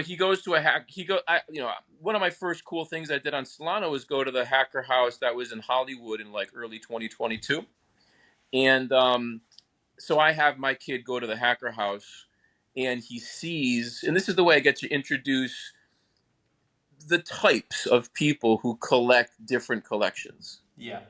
he goes to a hack. One of my first cool things I did on Solana was go to the hacker house that was in Hollywood in like early 2022, and so I have my kid go to the hacker house, and he sees, and this is the way I get to introduce the types of people who collect different collections. yeah,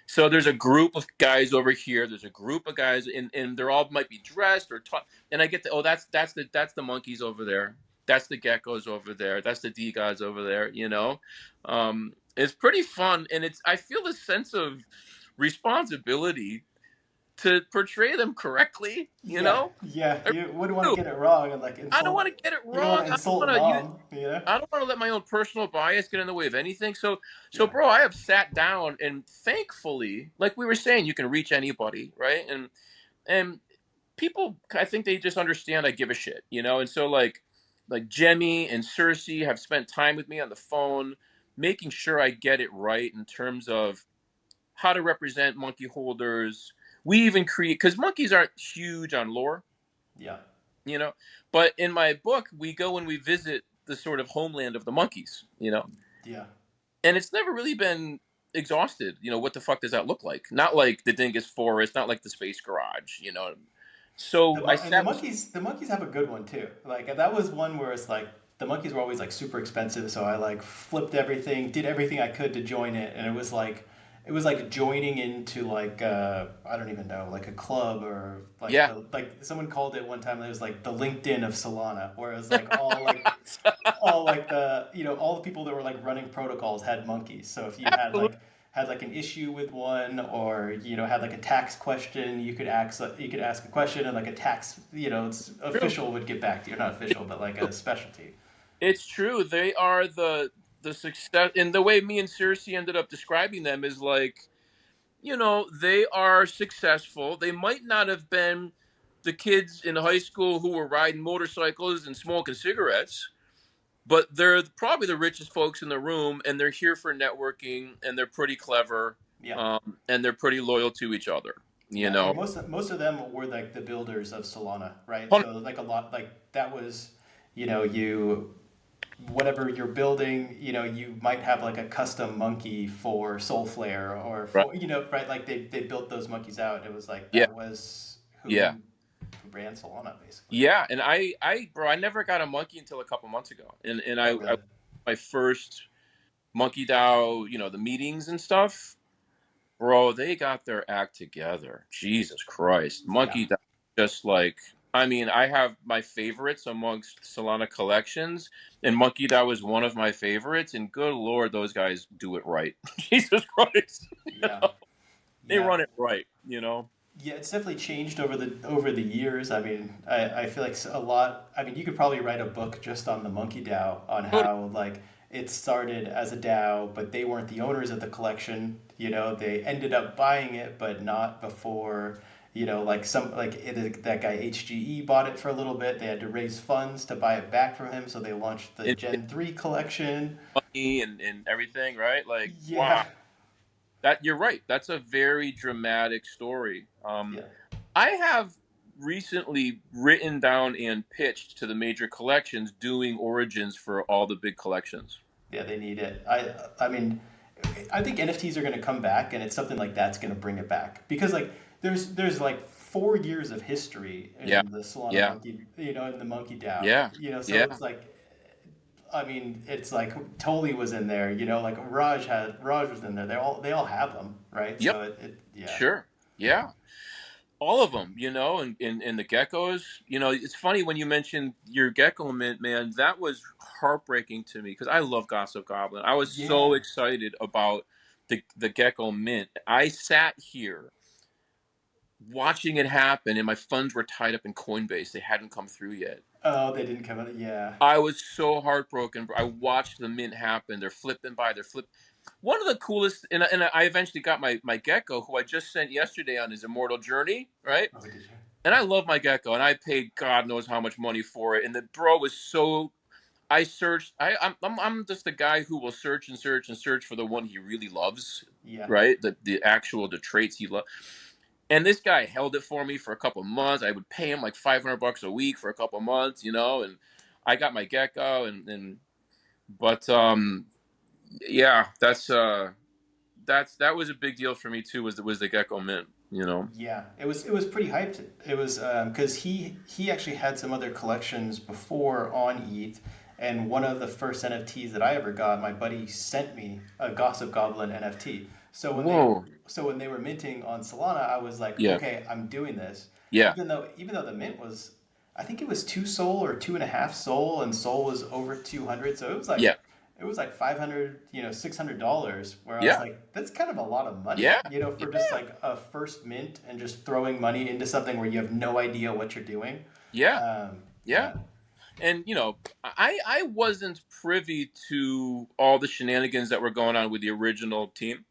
So there's a group of guys over here. There's a group of guys, and they're all might be dressed or taught. And I get that's the monkeys over there. That's the geckos over there. That's the D gods over there. It's pretty fun, and I feel a sense of responsibility to portray them correctly. yeah, yeah. I You wouldn't want do. to get it wrong and like I don't insult. want to get it You don't want wrong. to insult mom. I don't want to let my own personal bias get in the way of anything. So, Yeah, bro, I have sat down and thankfully, like we were saying, you can reach anybody, right? And people, I think they just understand I give a shit, And so, like Jemmy and Cersei have spent time with me on the phone, making sure I get it right in terms of how to represent monkey holders. We even create because monkeys aren't huge on lore, yeah, you know. But in my book, we go and we visit the sort of homeland of the monkeys, yeah. and it's never really been exhausted. What the fuck does that look like? Not like the Dingus Forest, not like the Space Garage. So I And the sat with. monkeys have a good one too. Like that was one where it's like the monkeys were always like super expensive, so I like flipped everything, did everything I could to join it, and it was like joining into like I don't even know, like a club or like Yeah. the like someone called it one time. It was like the LinkedIn of Solana, where it was like all like the all the people that were like running protocols had monkeys. So if you Absolutely. had like an issue with one, or had like a tax question, you could ask a question, and like a tax True. official would get back to you. Not official, but like a specialty. It's true. They are the success, and the way me and Cersei ended up describing them is like, they are successful. They might not have been the kids in high school who were riding motorcycles and smoking cigarettes, but they're probably the richest folks in the room, and they're here for networking, and they're pretty clever, Yeah, and they're pretty loyal to each other. You yeah. know, And most of them were like the builders of Solana, right? 100 So like a lot like that was you whatever you're building, you might have like a custom monkey for Soulflare or right? for right, like they built those monkeys out. It was like Yeah, that was yeah, who ran Solana basically. yeah. And bro, I never got a monkey until a couple months ago, and Oh I really? my first monkey DAO, the meetings and stuff. Bro, they got their act together. Jesus Christ. Yeah. Monkey just like, I mean, I have my favorites amongst Solana collections, and Monkey DAO is one of my favorites, and good lord, those guys do it right. Jesus Christ. Yeah. They Yeah. run it right. Yeah, it's definitely changed over the years. I mean, I feel like a lot. I mean, you could probably write a book just on the Monkey DAO on Totally. how like it started as a DAO, but they weren't the owners of the collection. They ended up buying it, but not before. Like that guy HGE bought it for a little bit. They had to raise funds to buy it back from him, so they launched the And Gen 3 collection. money and everything, right? Like, wow. Yeah, That you're right. That's a very dramatic story. yeah. I have recently written down and pitched to the major collections doing origins for all the big collections. Yeah, they need it. I mean, I think NFTs are going to come back, and it's something like that's going to bring it back because like there's like 4 years of history Yeah, in the Solana yeah, monkey, in the monkey DAO. yeah, So yeah, it's like, I mean, it's like Toli was in there. Like Raj was in there. They all have them, right? yep, So it yeah. sure, yeah, all of them. And the geckos. It's funny when you mentioned your gecko mint, man. That was heartbreaking to me because I love Gossip Goblin. I was so Yeah. excited about the gecko mint. I sat here watching it happen, and my funds were tied up in Coinbase. They hadn't come through yet. Oh, they didn't come out. Yeah. I was so heartbroken. I watched the mint happen. They're flipping by. They're flip. One of the coolest, and I eventually got my gecko, who I just sent yesterday on his immortal journey, right? Oh, did you? And I love my gecko, and I paid God knows how much money for it. And the bro was so. I searched. I'm just a guy who will search and search and search for the one he really loves, Yeah. right? The traits he loves. And this guy held it for me for a couple of months. I would pay him like $500 a week for a couple of months, and I got my gecko and but yeah, that was a big deal for me too. Was the gecko mint. Yeah, it was pretty hyped. It was because he actually had some other collections before on ETH, and one of the first NFTs that I ever got, my buddy sent me a Gossip Goblin NFT. Whoa. So when they were minting on Solana, I was like, Yeah. okay, I'm doing this. Yeah. Even though the mint was, I think it was 2 Sol or 2.5 Sol, and Sol was over 200, so Yeah. it was like 500, $600, where I was Yeah. like, that's kind of a lot of money, Yeah. for just like a first mint and just throwing money into something where you have no idea what you're doing. Yeah. Yeah. Yeah, And I wasn't privy to all the shenanigans that were going on with the original team.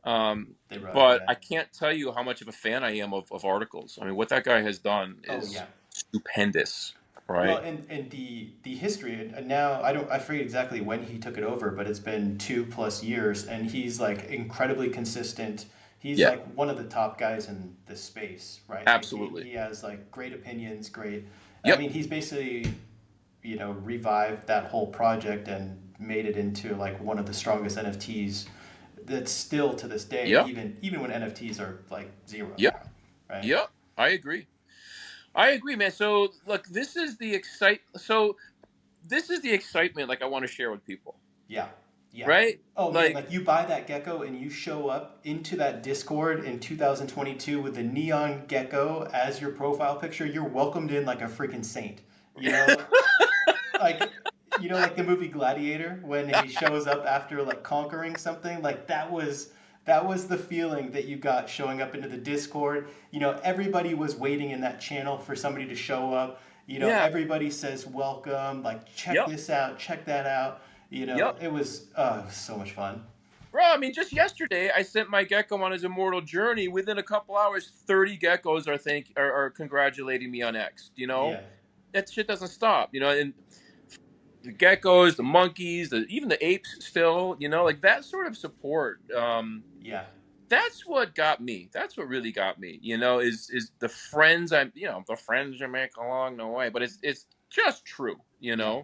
Um, they wrote, but yeah. I can't tell you how much of a fan I am of articles. I mean, what that guy has done Oh, is yeah. stupendous, Well, right? and the history, and now I forget exactly when he took it over, but it's been 2+ years, and he's like incredibly consistent. He's Yeah, like one of the top guys in this space, right? Like absolutely. he has like great opinions, great. I Yep. mean, he's basically revived that whole project and made it into like one of the strongest NFTs that's still to this day, Yep. even when NFTs are like zero Yep. now, right? Yep. I agree. I agree, man. So look, this is the excitement like I want to share with people, Yeah. Yeah. right? Oh man, Like like you buy that gecko and you show up into that Discord in 2022 with the neon gecko as your profile picture, you're welcomed in like a freaking saint. You know, like like the movie Gladiator when he shows up after like conquering something, like that was the feeling that you got showing up into the Discord. Everybody was waiting in that channel for somebody to show up. yeah. Everybody says welcome, like check Yep. this out, check that out. Yep. It was so much fun. Bro, I mean, just yesterday I sent my gecko on his immortal journey. Within a couple hours, 30 geckos are congratulating me on X. Yeah, That shit doesn't stop. And the geckos, the monkeys, even the apes still. Like that sort of support. yeah, That's what got me. That's what really got me. Is the friends the friends you make along the way. But it's just true. yeah.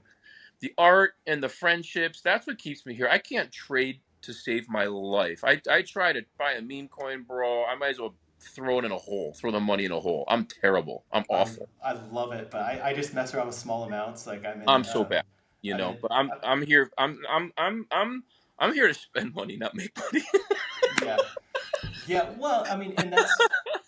The art and the friendships. That's what keeps me here. I can't trade to save my life. I try to buy a meme coin, bro. I might as well throw it in a hole. Throw the money in a hole. I'm terrible. I'm I awful. I love it, but I just mess around with small amounts. Like I'm so bad. I'm in But I'm here. I'm here to spend money, not make money. yeah. Yeah, well, I mean, and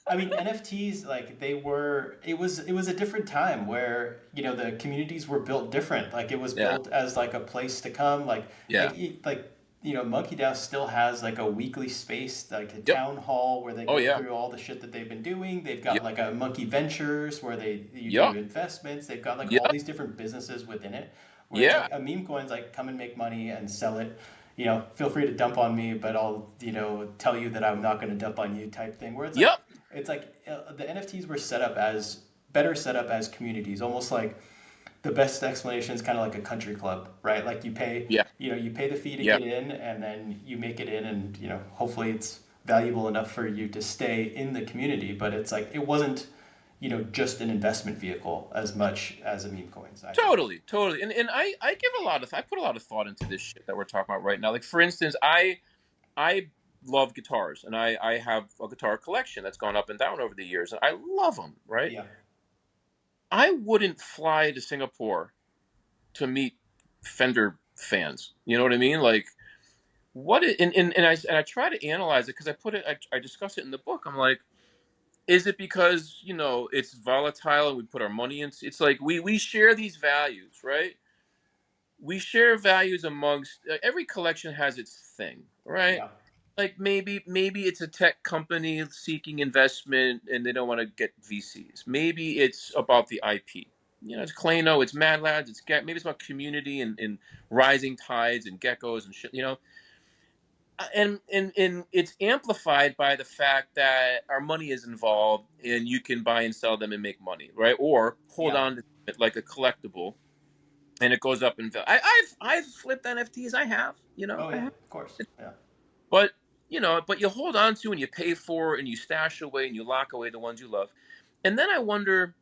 NFTs, like it was a different time where, the communities were built different. Like it was Yeah. built as like a place to come, Yeah. Monkey DAO still has like a weekly space, like a Yep. town hall where they Oh go yeah. through all the shit that they've been doing. They've got Yep. like a Monkey Ventures where you do Yep. investments. They've got like all Yep. these different businesses within it where it's Yeah. like a meme coin's like come and make money and sell it. Feel free to dump on me, but I'll, tell you that I'm not going to dump on you type thing. Where Yep. it's like the NFTs were better set up as communities, almost like the best explanation is kind of like a country club, right? Like Yeah. you pay the fee to Yeah. get in, and then you make it in, and hopefully it's valuable enough for you to stay in the community. But it's like it wasn't, just an investment vehicle as much as a meme coins. I think. Totally, totally. And I put a lot of thought into this shit that we're talking about right now. Like for instance, I love guitars and I have a guitar collection that's gone up and down over the years and I love them, right? Yeah, I wouldn't fly to Singapore to meet Fender fans. You know what I mean? Like and I try to analyze it because I discuss it in the book. I'm like, is it because, it's volatile and we put our money into it's like we share these values, right? We share values amongst every collection has its thing, right? yeah, Like maybe it's a tech company seeking investment and they don't want to get VCs. Maybe it's about the IP. It's Klano, it's Mad Lads, maybe it's about community and rising tides and geckos and shit. And it's amplified by the fact that our money is involved and you can buy and sell them and make money, right? Or hold yeah. on to it like a collectible and it goes up in value. I've flipped NFTs. I have, Oh I yeah, have. of course. Yeah, But but you hold on to and you pay for and you stash away and you lock away the ones you love. And then I wonder,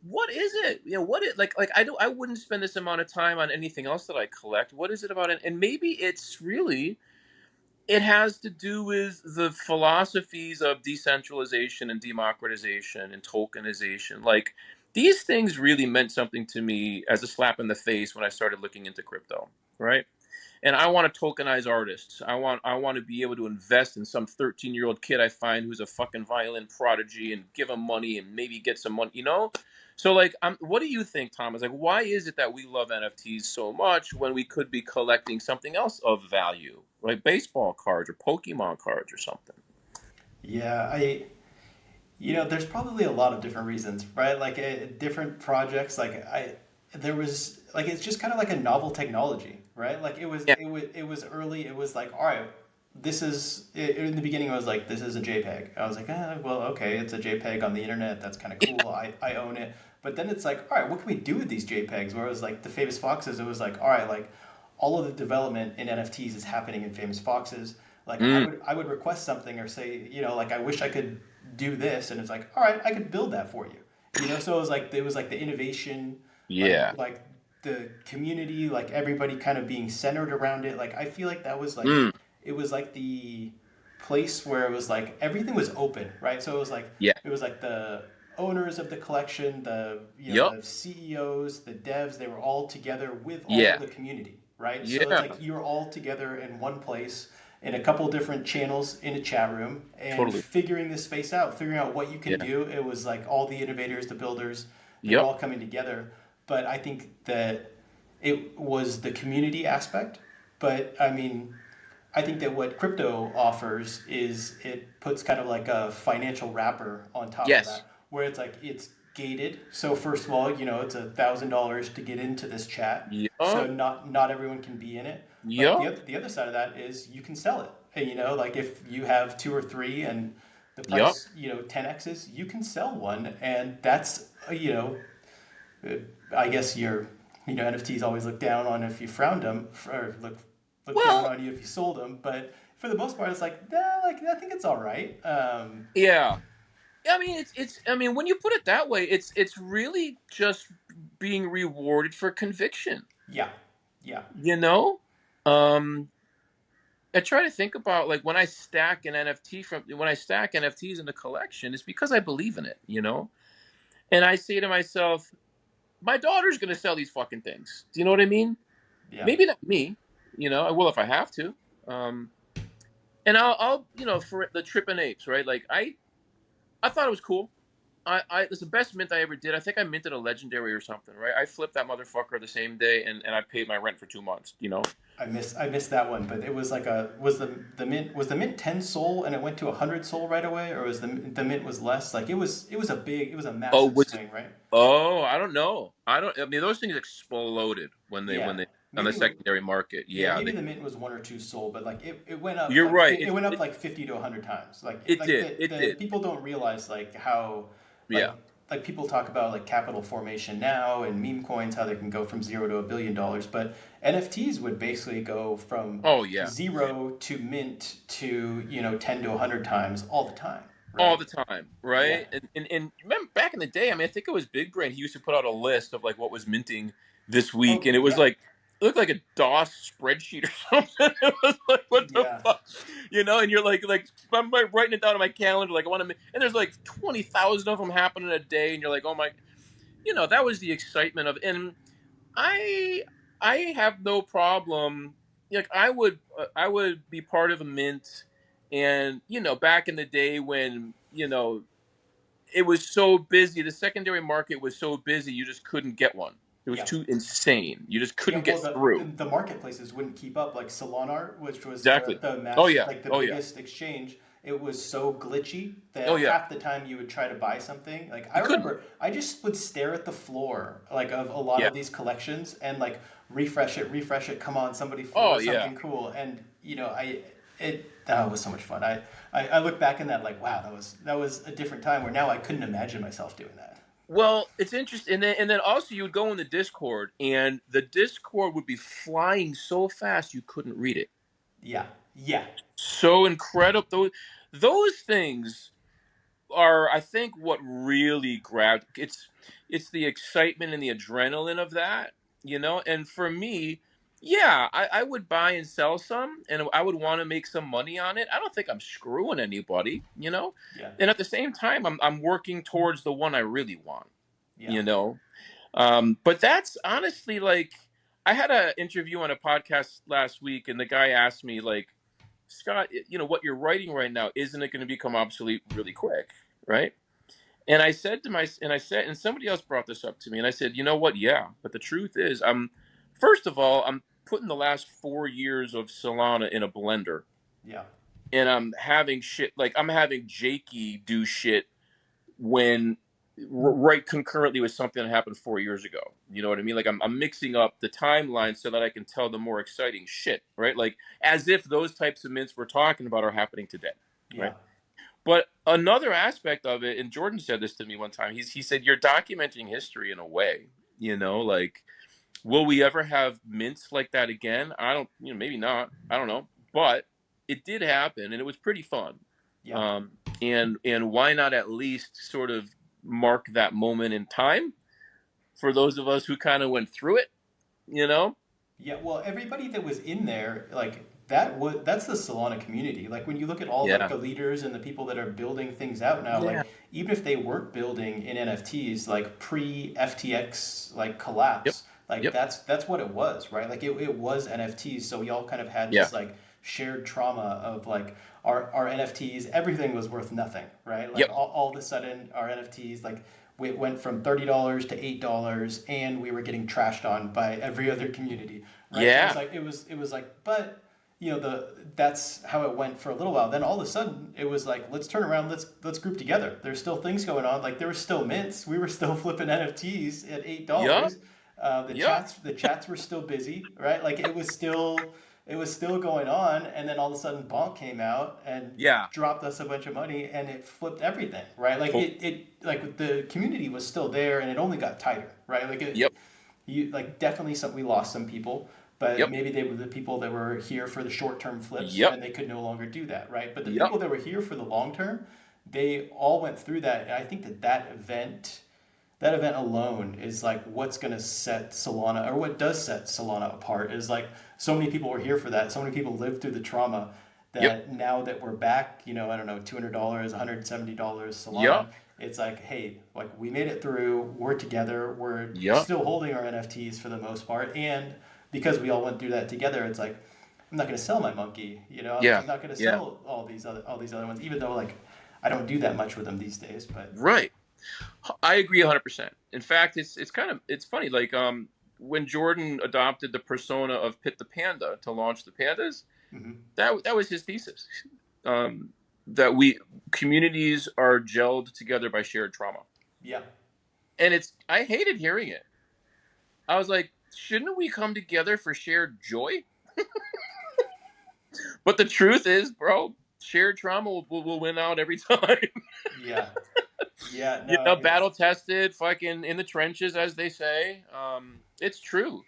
what is it? What it like I wouldn't spend this amount of time on anything else that I collect. What is it about it? And maybe it has to do with the philosophies of decentralization and democratization and tokenization. Like these things really meant something to me as a slap in the face when I started looking into crypto, right? And I want to tokenize artists. I want to be able to invest in some 13-year-old kid I find who's a fucking violin prodigy and give him money and maybe get some money. So like, what do you think, Thomas? Like, why is it that we love NFTs so much when we could be collecting something else of value, like baseball cards or Pokemon cards or something? yeah. There's probably a lot of different reasons, right? Like different projects. There was like it's just kind of like a novel technology, right? Like Yeah. it was early. It was like, all right, in the beginning. I was like, this is a JPEG. I was like, well, okay, it's a JPEG on the internet. That's kind of cool. I own it. But then it's like, all right, what can we do with these JPEGs? Where it was like the Famous Foxes. It was like, all right, like all of the development in NFTs is happening in Famous Foxes. Like Mm, I would request something or say, like I wish I could do this, and it's like, all right, I could build that for you. So it was like the innovation, like yeah. the community, like everybody kind of being centered around it. Like I feel like that was like Mm, it was like the place where it was like everything was open, right? So Yeah. it was like the owners of the collection, Yep. the CEOs, the devs, they were all together with all of Yeah. the community, right? So it's Yeah. like you're all together in one place in a couple different channels in a chat room and Totally. figuring this space out, figuring out what you can Yeah. do. It was like all the innovators, the builders, they were Yep. all coming together. But I think that it was the community aspect. But I mean, I think that what crypto offers is it puts kind of like a financial wrapper on top of Yes. that, where it's like it's gated. So first of all, it's $1,000 to get into this chat. So Yep. not everyone can be in it. But Yep. the other side of that is you can sell it. And, like if you have two or three and the Yep. price 10x's, you can sell one, and that's uh, I guess NFTs always look down on if you frowned them, or look down Well, on you if you sold them. But for the most part, it's like, like I think it's all right. yeah. I mean, it's. I mean, when you put it that way, it's really just being rewarded for conviction. Yeah, yeah, You know, um, I try to think about like when I stack an NFT when I stack NFTs in the collection, it's because I believe in it. And I say to myself, my daughter's gonna sell these fucking things. Do you know what I mean? yeah. Maybe not me. I will if I have to. Um, and I'll for the tripping apes, right? Like I thought it was cool. It's the best mint I ever did. I think I minted a legendary or something, right? I flipped that motherfucker the same day, and I paid my rent for 2 months. I missed that one, but it was like was the mint 10 SOL and it went to 100 SOL right away, or was the mint was less? Like it was a Oh, massive was it? swing, right? Oh, I don't know. I don't. I mean, those things exploded when they Yeah, on the maybe secondary market. yeah, Yeah, maybe the mint was 1 or 2 SOL, but like it went up you're right. it went up like 50 to 100 times. It Like did. It the did. people don't realize like how like Yeah. people talk about like capital formation now and meme coins, how they can go from zero to $1 billion, but NFTs would basically go from Oh yeah. zero to mint to 10 to 100 times all the time, All right? the time, Yeah. right? And remember back in the day, I mean, I think it was Big Brain. He used to put out a list of like what was minting this week, Oh and it was yeah. like it looked like a DOS spreadsheet or something. It was like, what the Yeah. fuck, And you're like I'm like writing it down on my calendar, like I want to, and there's like 20,000 of them happening a day, and you're like, oh my, that was the excitement of, and I I have no problem. Like I would be part of a mint, and back in the day when it was so busy, the secondary market was so busy, you just couldn't get one. It was Yeah. too insane. You just Yeah, couldn't well, get through. the marketplaces wouldn't keep up. Like Solana, which was Exactly. the Oh mass yeah. like the Oh yeah. biggest exchange, it was so glitchy Oh that yeah. half the time you would try to buy something. Like I You couldn't. remember, I just would stare at the floor like of a lot Yeah. of these collections and like refresh it. Come on, somebody Oh floor yeah. something cool, and that was so much fun. I look back in that like wow, that was a different time where now I couldn't imagine myself doing that. Well, it's interesting, and then also you would go in the Discord, and the Discord would be flying so fast you couldn't read it. Yeah, yeah, So incredible. Those things are, I think, what really grabbed. It's the excitement and the adrenaline of that. And for me, yeah, I would buy and sell some, and I would want to make some money on it. I don't think I'm screwing anybody. yeah, And at the same time, I'm working towards the one I really want. yeah, You know, but that's honestly like I had an interview on a podcast last week, and the guy asked me like, Scott, what you're writing right now, isn't it going to become obsolete really quick, right? And I said to my, and I said, and somebody else brought this up to me, and I said, you know what? Yeah, but the truth is, first of all, I'm putting the last 4 years of Solana in a blender, yeah, and I'm having Jakey do shit when right concurrently with something that happened 4 years ago. You know what I mean? Like I'm mixing up the timeline so that I can tell the more exciting shit, right? Like as if those types of mints we're talking about are happening today, yeah. right? But another aspect of it, and Jordan said this to me one time. He said you're documenting history in a way. Like will we ever have mints like that again? I don't. Maybe not. I don't know. But it did happen, and it was pretty fun. Yeah. Um, and why not at least sort of mark that moment in time for those of us who kind of went through it? Yeah, well, everybody that was in there, like that's the Solana community. Like when you look at all like Yeah. the leaders and the people that are building things out now, Yeah. like even if they weren't building in NFTs, like pre FTX like Yep. collapse, like Yep. that's what it was, right? Like it was NFTs. So we all kind of had Yeah. this like shared trauma of like our NFTs, everything was worth nothing, right? Like Yep. all of a sudden our NFTs like we went from $30 to $8 and we were getting trashed on by every other community, right? So Yeah. it was like, but you know that's how it went for a little while. Then all of a sudden it was like let's turn around, let's group together. There's still things going on. Like there were still mints. We were still flipping NFTs at Yep. $8. Yep. The chats were still busy, right? Like it was still going on. And then all of a sudden Bonk came out and Yeah. dropped us a bunch of money and it flipped everything, right? Like To- it like the community was still there and it only got tighter, right? Like Yep. you like definitely we lost some people, but Yep. maybe they were the people that were here for the short term flips Yep. and they could no longer do that, right? But the Yep. people that were here for the long term, they all went through that. And I think that event alone is like what's going to set Solana, or what does set Solana apart, is like so many people were here for that. So many people lived through the trauma Yep. that now that we're back, you know, I don't know, $200, $170 Solana, Yep. it's like, hey, like we made it through, we're together, we're Yep. still holding our NFTs for the most part. And because we all went through that together, it's like, I'm not going to sell my monkey, you know, Yeah. I'm not going to Yeah. sell all these other ones, even though like I don't do that much with them these days, but Right. I agree 100%. In fact, it's kind of it's funny. Like when Jordan adopted the persona of Pit the Panda to launch the pandas, mhm. that was his thesis. Um, that we communities are gelled together by shared trauma, Yeah. and it's I hated hearing it. I was like, shouldn't we come together for shared joy? But the truth is, bro, shared trauma will win out every time. Yeah. Yeah, You no, know, it's battle tested, fucking in the trenches, as they say. It's true.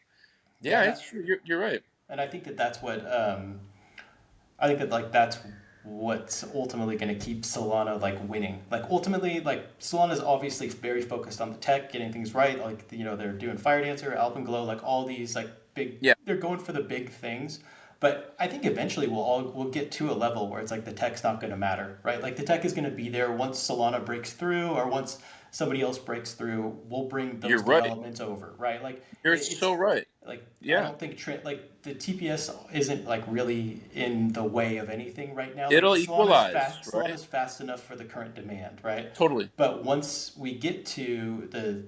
yeah, Yeah, it's true. You're right. and I think that that's what I think that like that's what's ultimately going to keep Solana like winning. Like ultimately, like Solana is obviously very focused on the tech, getting things right. Like you know they're doing Fire Dancer, Alpenglow, like all these like big. Yeah. They're going for the big things. But I think eventually we'll get to a level where it's like the tech's not going to matter, right? Like the tech is going to be there once Solana breaks through, or once somebody else breaks through. We'll bring You're those right. developments over, right? Like You're it's so right. like I Yeah. don't think like the TPS isn't like really in the way of anything right now. Like It'll equalize, right? Solana's fast enough for the current demand, right? Totally. But once we get to the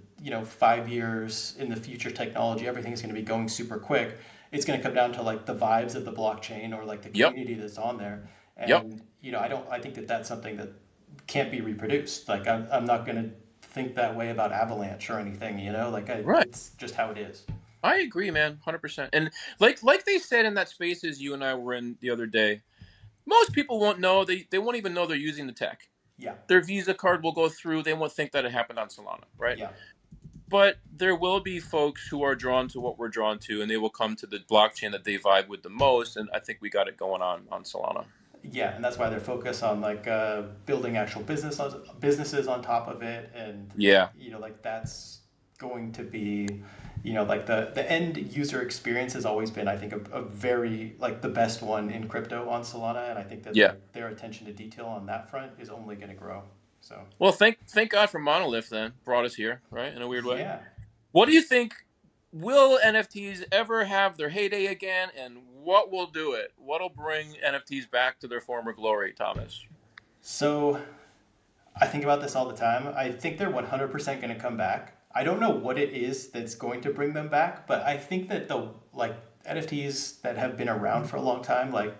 5 years in the future technology, everything's going to be going super quick. It's going to come down to like the vibes of the blockchain or like the Yep. community that's on there. Yep. And I think that that's something that can't be reproduced. Like I'm not going to think that way about Avalanche or anything, like Right. it's just how it is. I agree, man. 100%. And like they said in that spaces you and I were in the other day, most people won't know. They won't even know they're using the tech. Yeah. Their Visa card will go through. They won't think that it happened on Solana, right? Yeah. But there will be folks who are drawn to what we're drawn to, and they will come to the blockchain that they vibe with the most. And I think we got it going on Solana. Yeah, and that's why they're focused on like building actual businesses on top of it, and Yeah. like that's going to be, like the end user experience has always been, I think, a very like the best one in crypto on Solana, and I think that Yeah. their attention to detail on that front is only going to grow. So Well, thank God for Monolith then brought us here, right? In a weird way. yeah. What do you think? Will NFTs ever have their heyday again? And what will do it? What'll bring NFTs back to their former glory, Thomas? So I think about this all the time. I think they're 100% going to come back. I don't know what it is that's going to bring them back, but I think that the like NFTs that have been around for a long time, like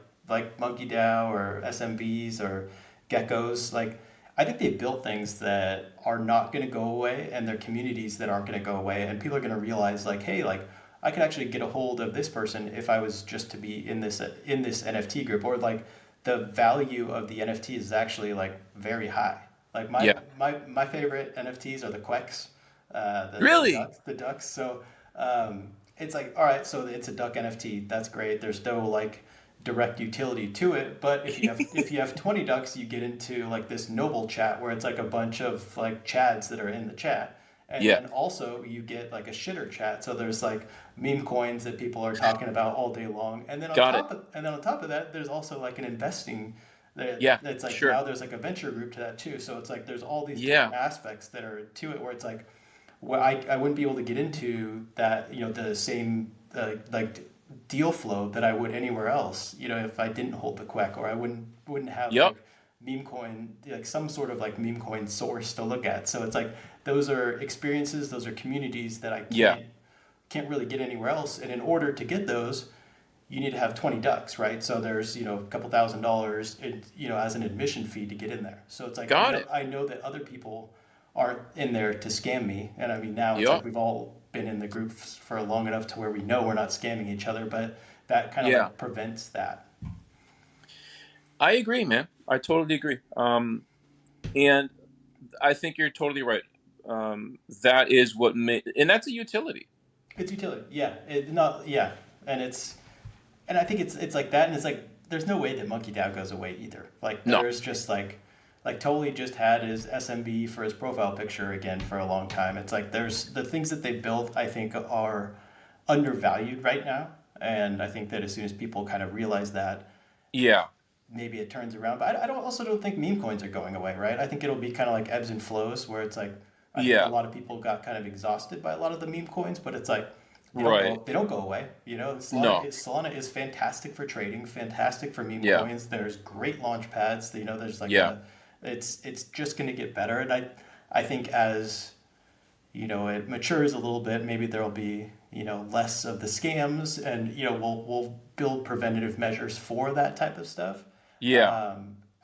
Monkey DAO or SMBs or Geckos, like I think they built things that are not going to go away, and they're communities that aren't going to go away, and people are going to realize like, hey, like I could actually get a hold of this person if I was just to be in this NFT group, or like the value of the NFT is actually like very high. Like Yeah. my favorite NFTs are the Quecks, Really? the ducks. So it's like, all right, so it's a duck NFT. That's great. There's no like direct utility to it, but if you have 20 ducks, you get into like this noble chat where it's like a bunch of like chads that are in the chat, And Yeah. then also you get like a shitter chat. So there's like meme coins that people are talking about all day long. And then Got it. on top of that, there's also like an investing Yeah. that's like Sure. now there's like a venture group to that too. So it's like there's all these different Yeah. aspects that are to it where it's like well, I wouldn't be able to get into that, the same like deal flow that I would anywhere else, if I didn't hold the quack, or I wouldn't have Yep. like meme coin, like some sort of like meme coin source to look at. So it's like those are experiences, those are communities that I Yeah. can't really get anywhere else. And in order to get those, you need to have 20 ducks, right? So there's, a couple $1,000s, as an admission fee to get in there. So it's like, Got it. I know that other people aren't in there to scam me. And I mean, now it's like Yep. we've all been in the group for long enough to where we know we're not scamming each other, but that kind of Yeah. like prevents that. I agree, man. I totally agree. And I think you're totally right. That is what and that's a utility. It's utility. Yeah. Yeah. And and I think it's like that. And it's like, there's no way that Monkey DAO goes away either. Like No. there's just like totally just had his SMB for his profile picture again for a long time. It's like there's the things that they built, I think, are undervalued right now. And I think that as soon as people kind of realize that, Yeah. maybe it turns around. But I don't think meme coins are going away, right? I think it'll be kind of like ebbs and flows where it's like, I think a Yeah. lot of people got kind of exhausted by a lot of the meme coins, but it's like, Right. they don't go away. No. Solana is fantastic for trading, fantastic for meme Yeah. coins. There's great launch pads. There's like Yeah. it's just going to get better. And I think as it matures a little bit, maybe there'll be less of the scams, and we'll build preventative measures for that type of stuff. Yeah.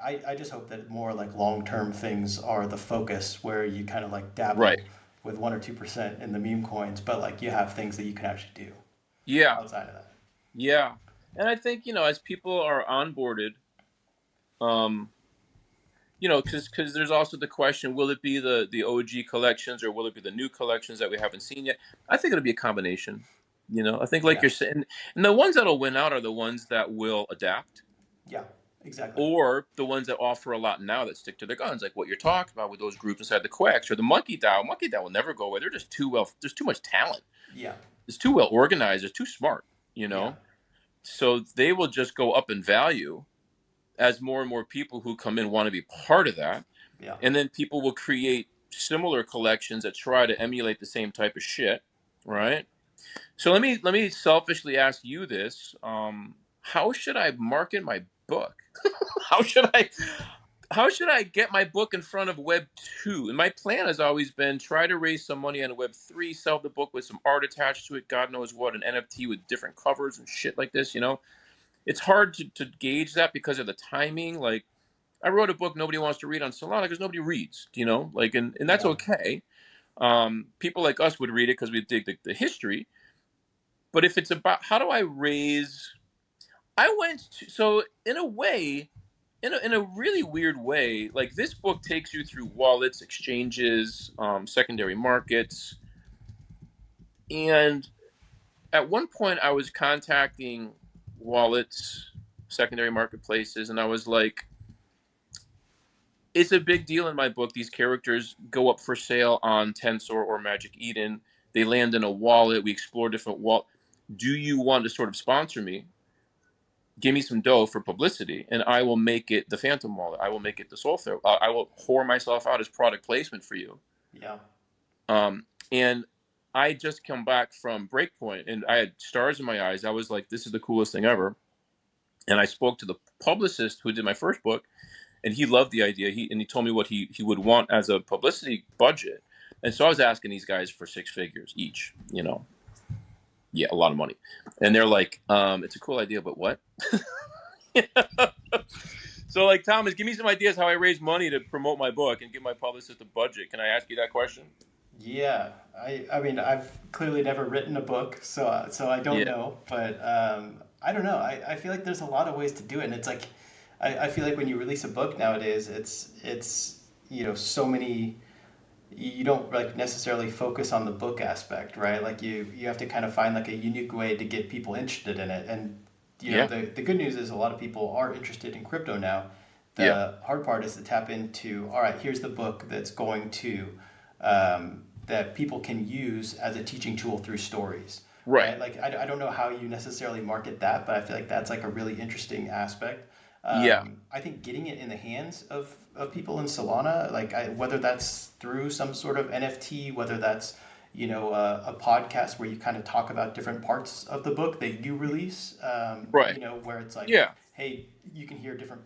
I just hope that more like long term things are the focus, where you kind of like Right. dabble with 1 or 2% in the meme coins, but like you have things that you can actually do Yeah. outside of that. Yeah. And I think, as people are onboarded, um, because there's also the question: will it be the OG collections, or will it be the new collections that we haven't seen yet? I think it'll be a combination. I think, like Yeah, you're saying, and the ones that'll win out are the ones that will adapt, yeah, exactly. or the ones that offer a lot now that stick to their guns, like what you're talking about with those groups inside the Quacks or the Monkey DAO. Monkey DAO will never go away. They're just too well. There's too much talent. Yeah, It's too well organized. It's too smart. yeah, So they will just go up in value as more and more people who come in want to be part of that. yeah, And then people will create similar collections that try to emulate the same type of shit, right? So let me selfishly ask you this: how should I market my book? how should I how should I get my book in front of Web 2? And my plan has always been try to raise some money on Web 3, sell the book with some art attached to it, God knows what, an NFT with different covers and shit like this. It's hard to gauge that because of the timing. Like, I wrote a book nobody wants to read on Solana because nobody reads, like, and that's yeah, okay. People like us would read it because we dig the history. But if it's about how do I raise, I went to, so in a way, in a really weird way, like this book takes you through wallets, exchanges, secondary markets, and at one point I was contacting wallets, secondary marketplaces, and I was like, it's a big deal in my book. These characters go up for sale on Tensor or Magic Eden. They land in a wallet. We explore different wallet. Do you want to sort of sponsor me? Give me some dough for publicity, and I will make it the Phantom wallet. I will make it the Soul Thread. I will whore myself out as product placement for you. yeah, And I just come back from Breakpoint, and I had stars in my eyes. I was like, this is the coolest thing ever. And I spoke to the publicist who did my first book, and he loved the idea. He told me what he would want as a publicity budget. And so I was asking these guys for 6 figures each, yeah, a lot of money. And they're like, it's a cool idea, but what? So, like, Thomas, give me some ideas how I raise money to promote my book and give my publicist a budget. Can I ask you that question? yeah. I mean, I've clearly never written a book, so I don't Yeah. know, but I don't know. I feel like there's a lot of ways to do it, and it's like I feel like when you release a book nowadays, it's so many. You don't like necessarily focus on the book aspect, right? Like you have to kind of find like a unique way to get people interested in it. And Yeah. the good news is a lot of people are interested in crypto now. Yeah. The hard part is to tap into, all right, here's the book that's going to that people can use as a teaching tool through stories, Right. right? Like I don't know how you necessarily market that, but I feel like that's like a really interesting aspect. Yeah. I think getting it in the hands of people in Solana, like whether that's through some sort of NFT, whether that's a podcast where you kind of talk about different parts of the book that you release, Right. where it's like, Yeah. hey, you can hear different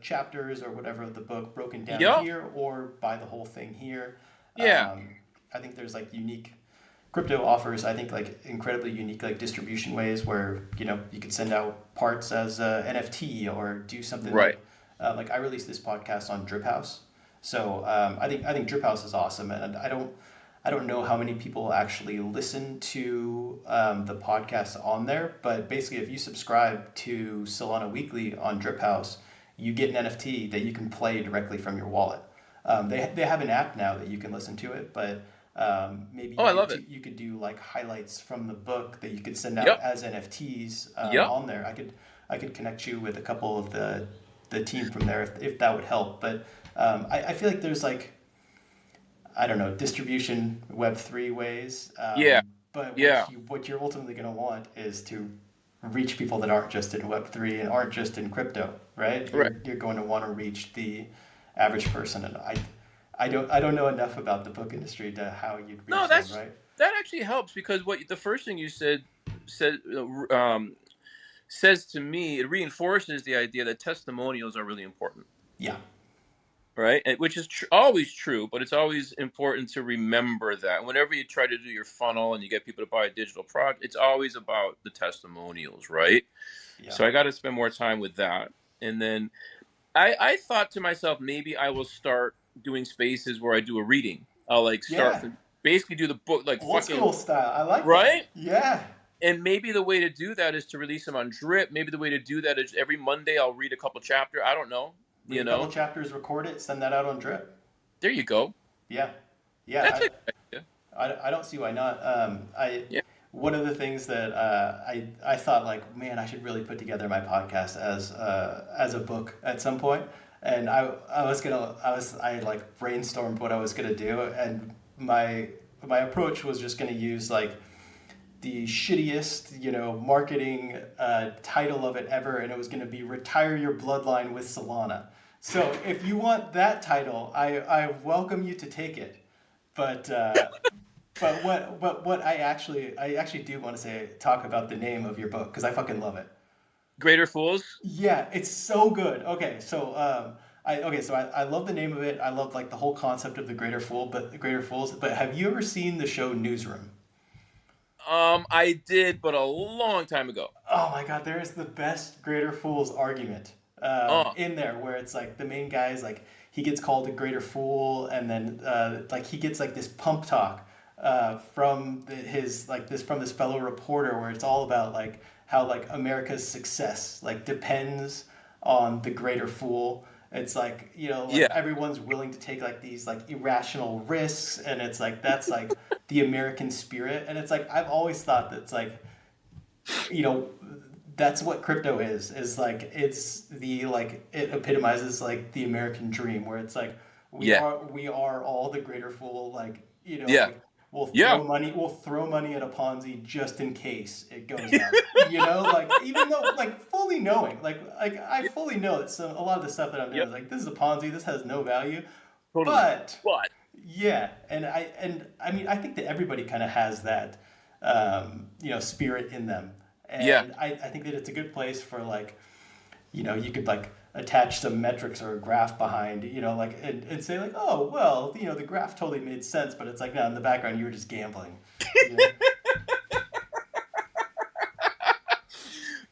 chapters or whatever of the book broken down Yep. here, or buy the whole thing here. Yeah. I think there's like unique crypto offers, I think, like incredibly unique like distribution ways where you could send out parts as a NFT or do something Right. like I released this podcast on Drip House. So I think Drip House is awesome, and I don't know how many people actually listen to the podcast on there, but basically, if you subscribe to Solana Weekly on Drip House, you get an NFT that you can play directly from your wallet. They have an app now that you can listen to it, but maybe Oh, I love it. you could do like highlights from the book that you could send out Yep. as NFTs Yep. on there. I could connect you with a couple of the team from there if that would help. But I feel like there's like, I don't know, distribution Web3 ways. Yeah. But Yeah. what you're ultimately going to want is to reach people that aren't just in Web3 and aren't just in crypto, right? Right. You're going to want to reach the average person, and I don't know enough about the book industry to how you'd No, reach them, right? that actually helps because what the first thing you said says to me, it reinforces the idea that testimonials are really important. Yeah. Right, which is always true, but it's always important to remember that whenever you try to do your funnel and you get people to buy a digital product, it's always about the testimonials, right? Yeah. So I got to spend more time with that. And then I thought to myself, maybe I will start doing spaces where I do a reading. I'll like start Yeah. from basically do the book like Old fucking school style. I like that. right. Yeah. And maybe the way to do that is to release them on Drip. Maybe the way to do that is every Monday I'll read a couple chapter. I don't know. Read a couple chapters, record it, send that out on Drip. There you go. Yeah. That's Yeah. a good idea. I don't see why not. Yeah. One of the things that I thought, like, man, I should really put together my podcast as a book at some point. And I like brainstormed what I was gonna do, and my approach was just gonna use like the shittiest, marketing title of it ever, and it was gonna be "Retire Your Bloodline with Solana." So if you want that title, I welcome you to take it. But what I actually do want to talk about the name of your book because I fucking love it. Greater Fools. Yeah, it's so good. I love the name of it. I love like the whole concept of the Greater Fools. But have you ever seen the show Newsroom? I did, but a long time ago. Oh my God, there is the best Greater Fools argument Uh, in there where it's like the main guy is like he gets called a greater fool, and then like he gets like this pump talk from this fellow reporter where it's all about like how like America's success like depends on the greater fool. It's like like yeah, everyone's willing to take like these like irrational risks, and it's like that's like the American spirit, and it's like I've always thought that's like you know that's what crypto is like it epitomizes like the American dream where it's like we yeah, are we are all the greater fool, like yeah, like we'll yeah, throw money at a Ponzi just in case it goes out, like even though like fully knowing like I fully know that a lot of the stuff that I'm doing yep, is like this is a Ponzi, this has no value, totally. but But yeah, and I mean I think that everybody kind of has that spirit in them, yeah, and I think that it's a good place for like you could like attach some metrics or a graph behind like and say like, oh well, the graph totally made sense, but it's like no, in the background you were just gambling. you know?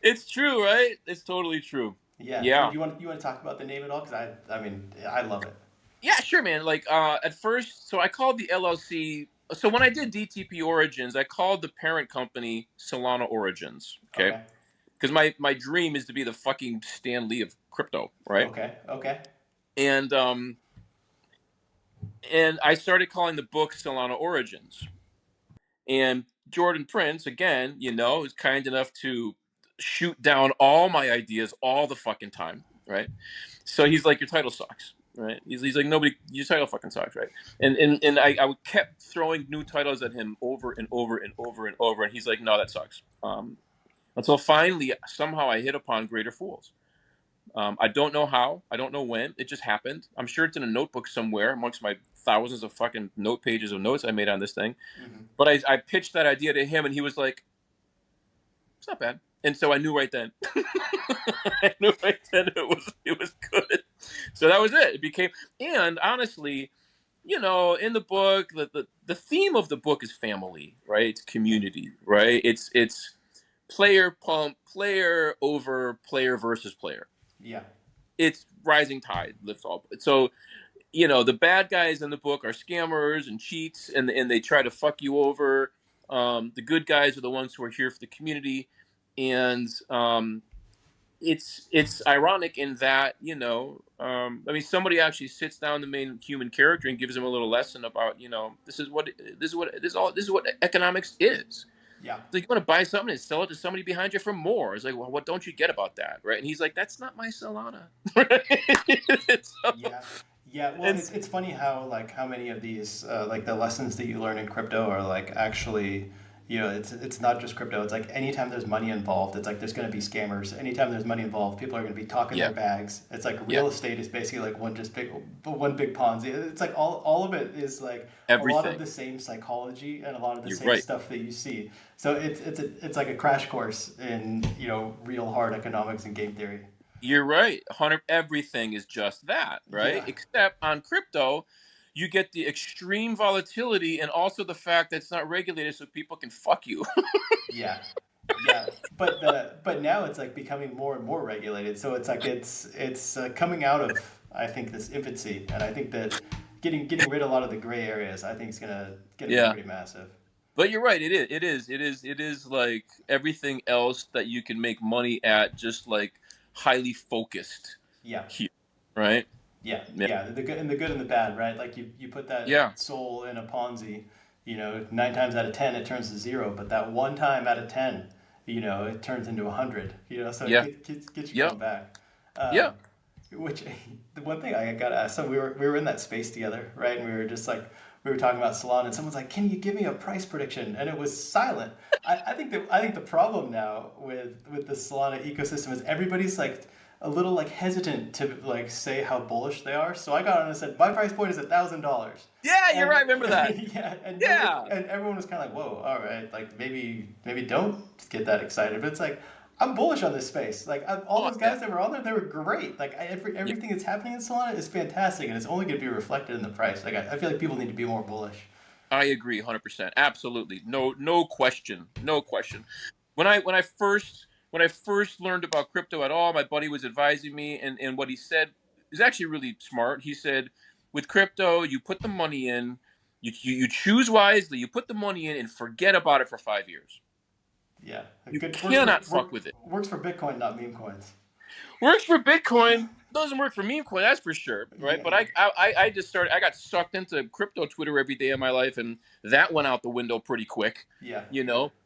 it's true, right? It's totally true. Yeah, Yeah, you want to talk about the name at all, because I mean I love it. yeah, sure, man. Like at first, so I called the LLC. So when I did DTP Origins, I called the parent company Solana Origins. Okay, Okay. because my dream is to be the fucking Stan Lee of crypto, right? Okay. And and I started calling the book Solana Origins. And Jordan Prince, again, is kind enough to shoot down all my ideas all the fucking time, right? So he's like, your title sucks. right? He's like, nobody, your title fucking sucks, right? And I kept throwing new titles at him over and over and over and over, and he's like, no, that sucks. Until finally, somehow I hit upon Greater Fools. I don't know how, I don't know when, it just happened. I'm sure it's in a notebook somewhere amongst my thousands of fucking note pages of notes I made on this thing. Mm-hmm. But I pitched that idea to him, and he was like, it's not bad. And so I knew right then. I knew right then it was good. So that was it. It became, and honestly, in the book, the theme of the book is family, right? It's community, right? It's player pump, player over player versus player. Yeah. It's rising tide lifts all. So the bad guys in the book are scammers and cheats, and they try to fuck you over. The good guys are the ones who are here for the community, and it's ironic in that I mean, somebody actually sits down the main human character and gives him a little lesson about this is what economics is. Yeah. So you want to buy something and sell it to somebody behind you for more. It's like, well, what don't you get about that, right? And he's like, that's not my Solana. Yeah. Yeah, well, it's funny how how many of these like the lessons that you learn in crypto are like actually, it's not just crypto. It's like anytime there's money involved, it's like there's going to be scammers. Anytime there's money involved, people are going to be talking Yeah. their bags. It's like Yeah. real estate is basically like one big Ponzi. It's like all of it is like a lot of Everything. the same psychology and a lot of the You're same right. stuff that you see. So it's like a crash course in real hard economics and game theory. You're right. Hunter, everything is just that, right? Yeah. Except on crypto, you get the extreme volatility and also the fact that it's not regulated so people can fuck you. Yeah. Yeah, but now it's like becoming more and more regulated. So it's like it's coming out of, I think, this infancy, and I think that getting rid of a lot of the gray areas, I think is gonna be Yeah. pretty massive. But you're right, it is like everything else that you can make money at, just like highly focused Yeah, here, right? yeah, Yeah. yeah. The good and the bad, right? Like you put that Yeah. soul in a Ponzi, 9 times out of 10 it turns to zero, but that one time out of 10, it turns into 100. So Yeah. it gets you Yep. going back. Yeah. Which the one thing I got asked, so we were in that space together, right? And we were just like we were talking about Solana, and someone's like, "Can you give me a price prediction?" And it was silent. I think the problem now with the Solana ecosystem is everybody's like a little like hesitant to like say how bullish they are. So I got on and said my price point is $1,000. Yeah, you're And right. Remember that. yeah, Yeah. and everyone was kind of like, "Whoa, all right, like maybe don't get that excited." But it's like I'm bullish on this space. Like all Oh, those yeah. guys that were on there, they were great. Like Yeah. everything that's happening in Solana is fantastic, and it's only going to be reflected in the price. Like I feel like people need to be more bullish. I agree 100%. Absolutely. No question. No question. When I first learned about crypto at all, my buddy was advising me, and what he said is actually really smart. He said, with crypto, you put the money in, you choose wisely, you put the money in and forget about it for 5 years. Yeah, You good cannot fuck with it. works for Bitcoin, not meme coins. Works for Bitcoin, doesn't work for meme coin, that's for sure, right? Yeah, But I just started. I got sucked into crypto Twitter every day of my life, and that went out the window pretty quick, yeah,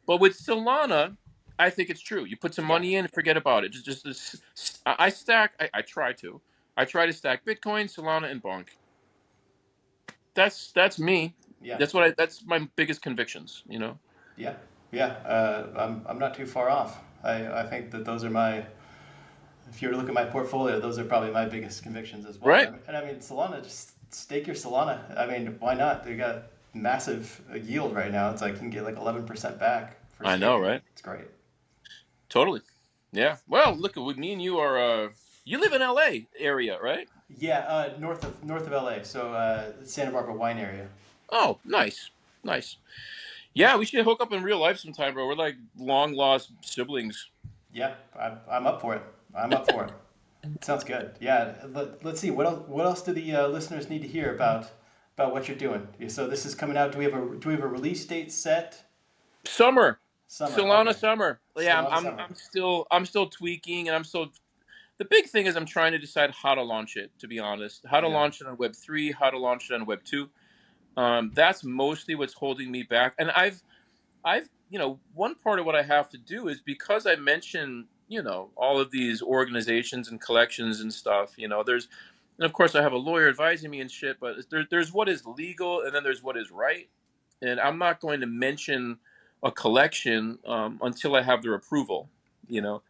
But with Solana, I think it's true. You put some yeah, money in, and forget about it. I stack. I try to. I try to stack Bitcoin, Solana, and Bonk. That's me. yeah, That's my biggest convictions. yeah, yeah. I'm not too far off. I think that those are my. If you were to look at my portfolio, those are probably my biggest convictions as well. Right? And I mean, Solana, just stake your Solana. I mean, why not? They got massive yield right now. It's like you can get like 11% back for I know, staking. right? It's great. Totally. Yeah. Well, look, with me and you are. You live in L.A. area, right? Yeah, north of LA, so Santa Barbara wine area. Oh, nice, nice. Yeah, we should hook up in real life sometime, bro. We're like long lost siblings. Yeah, I'm up for it. I'm up for it. Sounds good. Yeah, let's see. What else do the listeners need to hear about what you're doing? So this is coming out. Do we have a release date set? Summer, Summer. Solana Okay. summer. Yeah, Solana summer. I'm still tweaking, and I'm still. The big thing is I'm trying to decide how to launch it. To be honest, how to Yeah. launch it on Web3, how to launch it on Web2. That's mostly what's holding me back. And I've one part of what I have to do is, because I mentioned all of these organizations and collections and stuff. There's And of course, I have a lawyer advising me and shit. But there's what is legal, and then there's what is right. And I'm not going to mention a collection until I have their approval. You Yeah. know,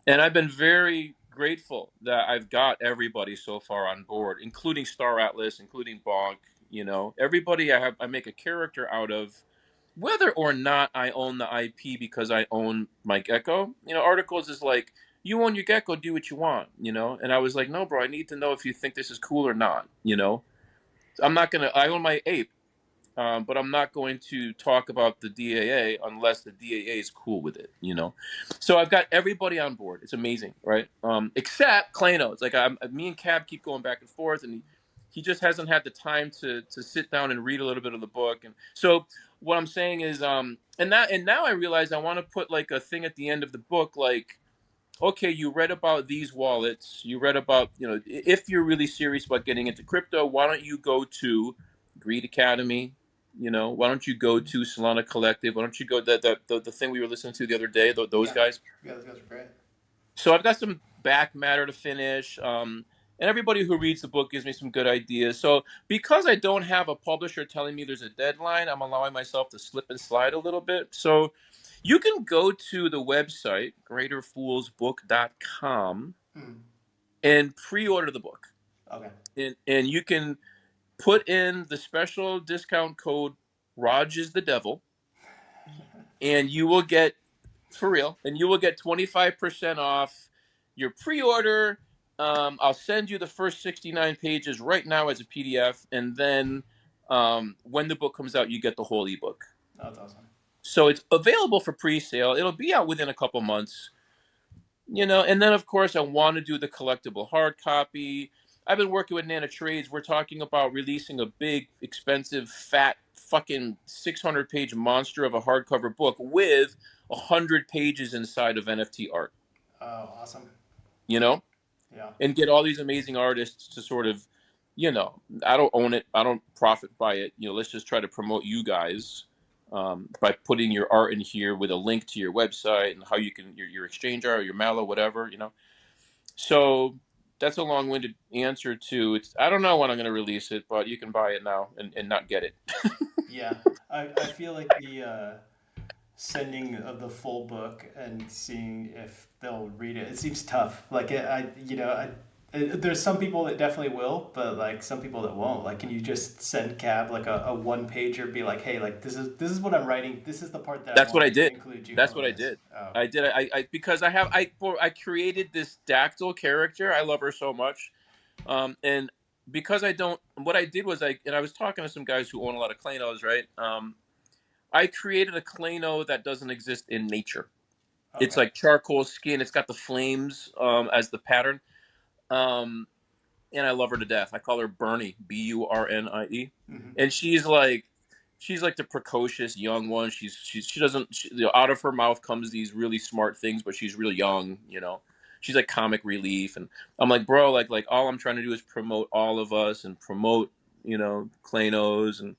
and I've been very grateful that I've got everybody so far on board, including Star Atlas, including Bonk. You know, everybody I make a character out of, whether or not I own the IP because I own my Gecko. You know, articles is like, you own your Gecko, do what you want. You know, and I was like, no, bro, I need to know if you think this is cool or not. You know, I'm not gonna. I own my ape. But I'm not going to talk about the DAA unless the DAA is cool with it, you know. So I've got everybody on board. It's amazing, right? Except Klano. It's like me and Cab keep going back and forth, and he just hasn't had the time to sit down and read a little bit of the book. And so what I'm saying is, and now I realize I want to put like a thing at the end of the book, like, okay, you read about these wallets, you read about, you know, if you're really serious about getting into crypto, why don't you go to Greed Academy? You know, why don't you go to Solana Collective? Why don't you go the thing we were listening to the other day? Those Yeah. guys. Yeah, those guys are great. So I've got some back matter to finish, and everybody who reads the book gives me some good ideas. So because I don't have a publisher telling me there's a deadline, I'm allowing myself to slip and slide a little bit. So you can go to the website greaterfoolsbook.com Mm. and pre-order the book, Okay. and you can put in the special discount code Raj is the devil, and you will get, for real, and you will get 25% off your pre-order. I'll send you the first 69 pages right now as a PDF, and then when the book comes out, you get the whole ebook. That's awesome. So it's available for pre-sale. It'll be out within a couple months, you know. And then of course I want to do the collectible hard copy. I've been working with Nana Trades. We're talking about releasing a big, expensive, fat, fucking 600-page monster of a hardcover book with 100 pages inside of NFT art. Oh, awesome. You know, Yeah. and get all these amazing artists to sort of, you know, I don't own it, I don't profit by it. You know, let's just try to promote you guys by putting your art in here with a link to your website and how you can your exchange art, or your Mallow, whatever, you know. So that's a long-winded answer to it's. I don't know when I'm going to release it, but you can buy it now and not get it. Yeah. I feel like the sending of the full book and seeing if they'll read it. It seems tough. Like there's some people that definitely will, but like some people that won't. Like, can you just send Cab like a one pager? Be like, hey, like this is what I'm writing. This is the part that I That's what want I to did. include you That's on what I this. did. Oh, I did. I because I created this Dactyl character. I love her so much, and because I don't. What I did was I was talking to some guys who own a lot of Klanos, right? I created a Klano that doesn't exist in nature. It's okay. like charcoal skin. It's got the flames as the pattern. Um, and I love her to death. I call her Bernie, Burnie, Hmm. and she's like the precocious young one. She doesn't out of her mouth comes these really smart things, but she's real young, you know. She's like comic relief, and I'm like, bro, like all I'm trying to do is promote all of us and promote, you know, Klanos. And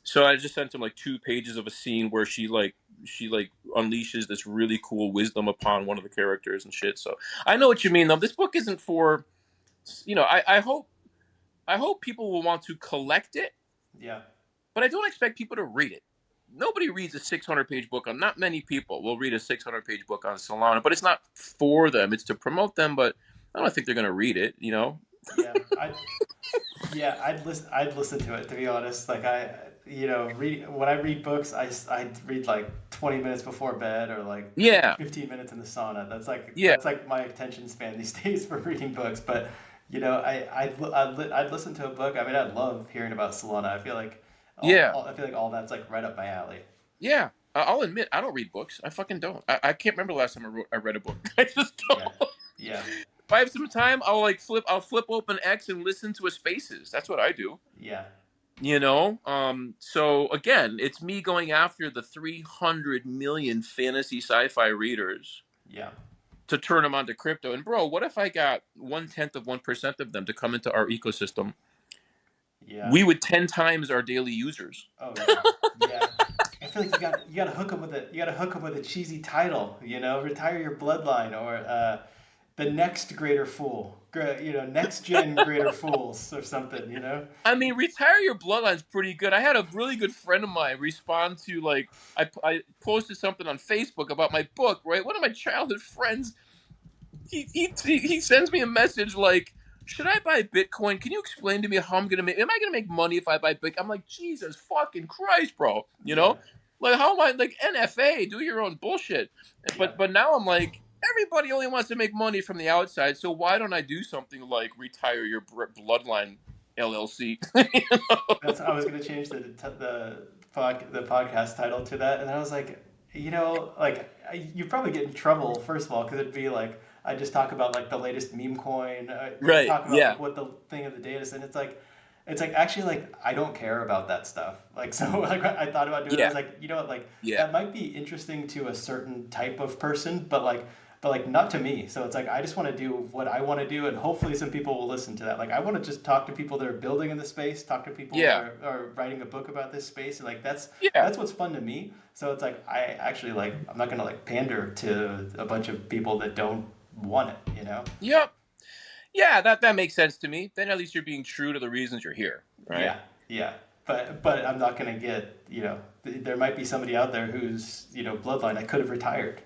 so I just sent him like 2 pages of a scene where she unleashes this really cool wisdom upon one of the characters and shit. So I know what you mean though. This book isn't for, you know, I hope people will want to collect it, Yeah. but I don't expect people to read it. Nobody reads a 600-page book on. Not many people will read a 600-page book on Solana, but it's not for them. It's to promote them. But I don't think they're going to read it. You know? Yeah. I'd listen to it, to be honest. Like read when I read books, I read like 20 minutes before bed or like Yeah, 15 minutes in the sauna. yeah, That's like my attention span these days for reading books. But I'd listen to a book. I mean, I'd love hearing about Solana. yeah, I feel like all that's like right up my alley. yeah. I'll admit I don't read books. I fucking don't. I can't remember the last time I read a book. I just Yeah. don't. Yeah. If I have some time, I'll flip open X and listen to a Spaces. That's what I do. Yeah. You know, so again, it's me going after the 300 million fantasy sci-fi readers Yeah. to turn them onto crypto. And bro, what if I got 1/10 of 1% of them to come into our ecosystem? Yeah. We would 10 times our daily users. Oh yeah. Yeah. I feel like you got to hook them with it. You got to hook them with a cheesy title. Retire your bloodline or the next greater fool. next gen greater fools or something, I mean, retire your bloodline's pretty good. I had a really good friend of mine respond to like I posted something on Facebook about my book. Right, one of my childhood friends he sends me a message like, "Should I buy Bitcoin? Can you explain to me how I'm gonna make? Am I gonna make money if I buy Bitcoin?" I'm like, Jesus fucking Christ, bro. Yeah, Like how am I like NFA? Do your own bullshit. yeah. But now I'm like, everybody only wants to make money from the outside. So why don't I do something like retire your bloodline LLC? I was gonna change the podcast title to that, and then I was like, you probably get in trouble first of all because it'd be like I just talk about like the latest meme coin, Right. talk about Yeah. like what the thing of the day is, and it's like actually like I don't care about that stuff. Like so like I thought about doing it. I Yeah. was like, you know what, like Yeah. that might be interesting to a certain type of person, but like not to me. So it's like I just want to do what I want to do, and hopefully some people will listen to that. Like I want to just talk to people that are building in the space, talk to people that Yeah. are writing a book about this space, and like Yeah. that's what's fun to me. So it's like I actually like I'm not gonna like pander to a bunch of people that don't want it. Yep. Yeah. That makes sense to me. Then at least you're being true to the reasons you're here. Right. Yeah, yeah. But I'm not gonna get there might be somebody out there who's bloodline that could have retired.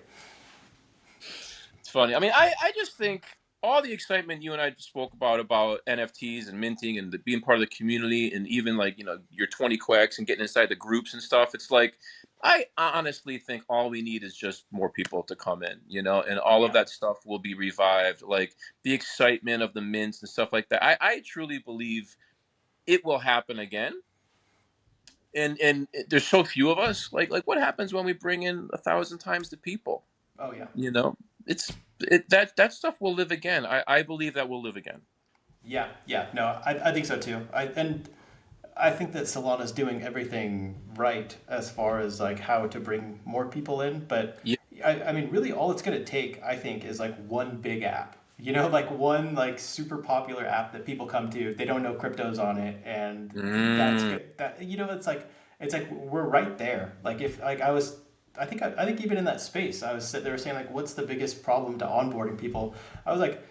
It's funny. I mean, I just think all the excitement you and I spoke about NFTs and minting and being part of the community and even like your 20 quacks and getting inside the groups and stuff. It's like I honestly think all we need is just more people to come in, and all of Yeah, that stuff will be revived. Like the excitement of the mints and stuff like that. I truly believe it will happen again. And there's so few of us. Like what happens when we bring in 1,000 times the people? oh yeah. You know, it's that stuff will live again. I believe that will live again. Yeah, yeah, no, I think so too. I think that Solana's doing everything right as far as like how to bring more people in, but Yeah. I mean, really, all it's gonna take, I think, is like one big app. Like one like super popular app that people come to. They don't know cryptos on it, and that's Mm, good. That it's like we're right there. Like if like I was. I think even in that space, they were saying like, what's the biggest problem to onboarding people? I was like,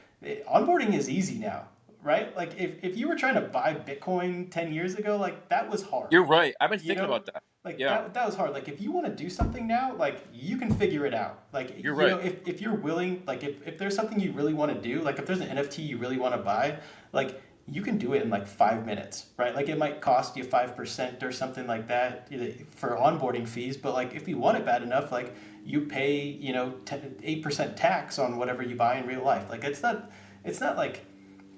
onboarding is easy now, right? Like if you were trying to buy Bitcoin 10 years ago, like that was hard. you're right. I've been You thinking know, about that. like Yeah, that was hard. Like if you want to do something now, like you can figure it out. Like you're right. if you're willing, like if there's something you really want to do, like if there's an NFT you really want to buy, like you can do it in like 5 minutes, right? Like it might cost you 5% or something like that for onboarding fees, but like if you want it bad enough, like you pay 8% tax on whatever you buy in real life. Like it's not like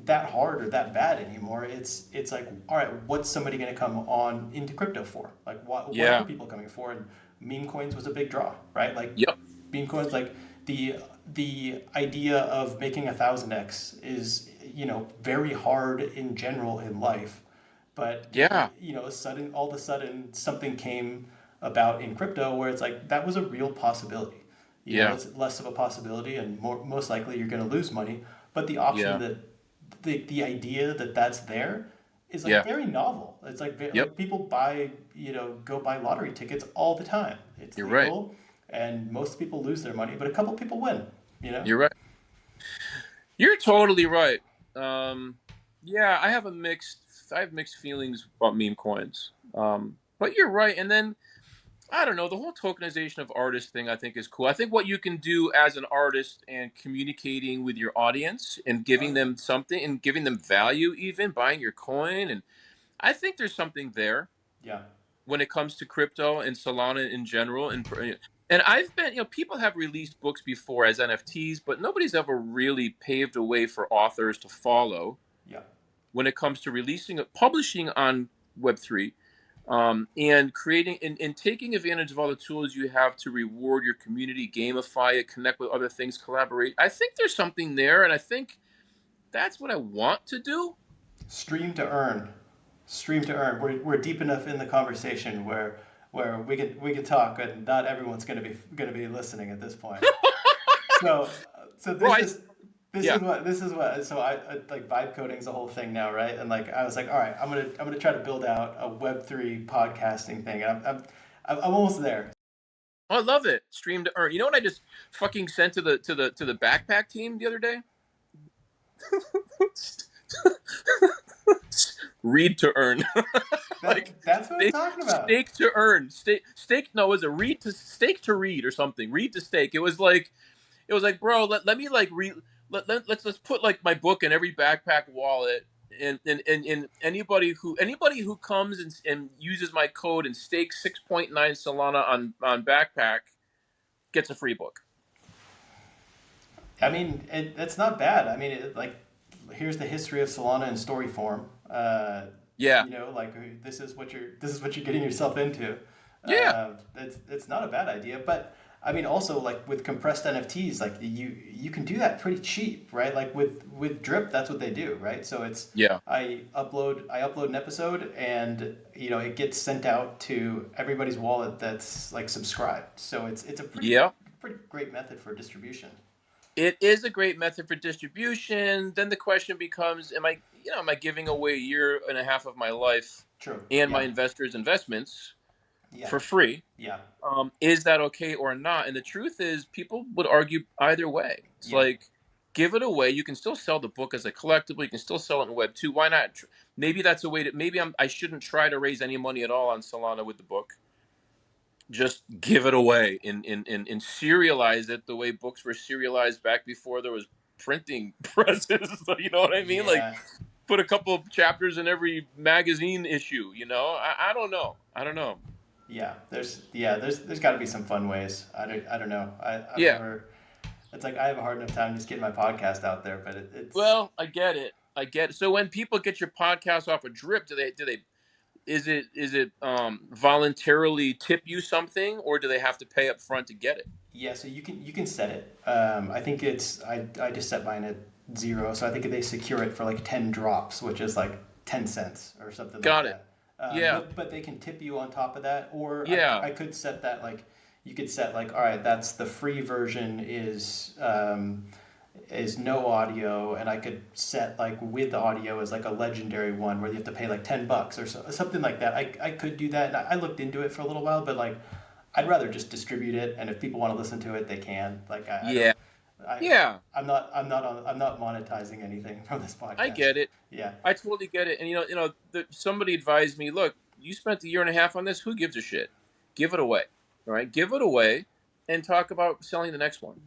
that hard or that bad anymore. It's like, all right, what's somebody going to come on into crypto for? Like, what are Yeah. people coming for? And meme coins was a big draw, right? Like Yep. meme coins, like the idea of making 1,000x is very hard in general in life, but Yeah. all of a sudden something came about in crypto where it's like that was a real possibility. Yeah. It's less of a possibility, and most likely you're going to lose money. But the option Yeah. that the idea that that's there is like Yeah. very novel. It's Yep. like people buy go buy lottery tickets all the time. It's You're right. legal, and most people lose their money, but a couple people win. You know. You're right. You're totally right. Um, yeah, I have mixed feelings about meme coins. But you're right. And then I don't know, the whole tokenization of artists thing I think is cool. I think what you can do as an artist and communicating with your audience and Oh giving yeah. them something and giving them value, even buying your coin, and I think there's something there Yeah. when it comes to crypto and Solana in general. And I've been, people have released books before as NFTs, but nobody's ever really paved a way for authors to follow Yeah. when it comes to publishing on Web3, and creating and taking advantage of all the tools you have to reward your community, gamify it, connect with other things, collaborate. I think there's something there, and I think that's what I want to do. Stream to earn. Stream to earn. We're deep enough in the conversation where we can talk, and not everyone's gonna be listening at this point. So so Well, this is this yeah. is what this is what so I like vibe coding's the whole thing now, right? And like I was like, all right, I'm gonna try to build out a Web3 podcasting thing. I'm almost there. I love it. Stream to earn. You know what I just fucking sent to the backpack team the other day? Read to earn. Like That's what I'm talking about. stake to earn. Stake. No, was it read to stake to read or something? Read to stake. It was like, bro, let me like read. Let's put like my book in every backpack wallet. And anybody who comes and uses my code and stakes 6.9 Solana on backpack gets a free book. I mean, it's not bad. I mean, like, here's the history of Solana in story form. Yeah, You know, like this is what you're getting yourself into. yeah, It's not a bad idea, but I mean, also like with compressed NFTs, like you can do that pretty cheap, right? Like with Drip, that's what they do, right? So it's yeah, I upload an episode, and it gets sent out to everybody's wallet that's like subscribed. So it's a yeah. pretty great method for distribution. It is a great method for distribution. Then the question becomes, am I giving away a year and a half of my life True. and my Yeah. investors' investments Yeah. for free? Yeah. Is that okay or not? And the truth is, people would argue either way. It's Yeah. like, give it away. You can still sell the book as a collectible. You can still sell it in Web 2. Why not? Maybe that's a way to, maybe I shouldn't try to raise any money at all on Solana with the book. Just give it away and serialize it the way books were serialized back before there was printing presses. So, you know what I mean? Like, Yeah. put a couple of chapters in every magazine issue. I don't know. I don't know. There's got to be some fun ways. I don't know. I've Yeah. never. It's like I have a hard enough time just getting my podcast out there, but it's Well, I get it. I get it. So when people get your podcast off a drip, do they is it voluntarily tip you something, or do they have to pay up front to get it? yeah. So you can set it. I think I just set mine at 0, so I think they secure it for like 10 drops, which is like 10 cents or something like Got it. that. Yeah. But they can tip you on top of that, or Yeah. I could set that like you could set like, all right, that's the free version is no audio, and I could set like with audio as like a legendary one where you have to pay like $10 or something like that. I could do that, and I looked into it for a little while, but like I'd rather just distribute it, and if people want to listen to it, they can. Like I don't. Yeah. Yeah. I'm not monetizing anything from this I podcast. get it. Yeah. I totally get it. And somebody advised me, look, you spent a year and a half on this. Who gives a shit? Give it away. All right, give it away, and talk about selling the next one.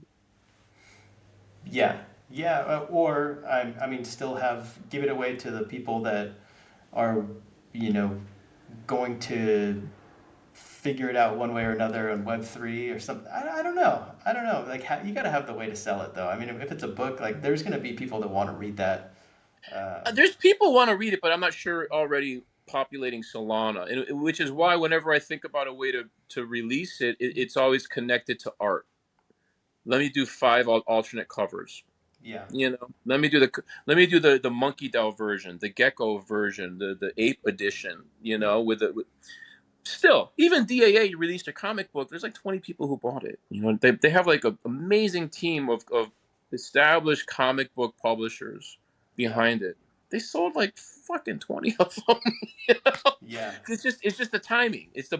Yeah. Yeah. Or I mean, still give it away to the people that are, you know, going to figure it out one way or another on Web3 or something. I don't know. I don't know. Like, you got to have the way to sell it, though. I mean, if it's a book, like, there's going to be people that want to read that. There's people want to read it, but I'm not sure already populating Solana, which is why whenever I think about a way to release it's always connected to art. Let me do 5 alternate covers. Yeah. Let me do the monkey DAO version, the Gecko version, the ape edition. Still, even DAA released a comic book. There's like 20 people who bought it. They have like an amazing team of established comic book publishers Yeah. behind it. They sold like fucking 20 of them. you know? Yeah. It's just the timing. It's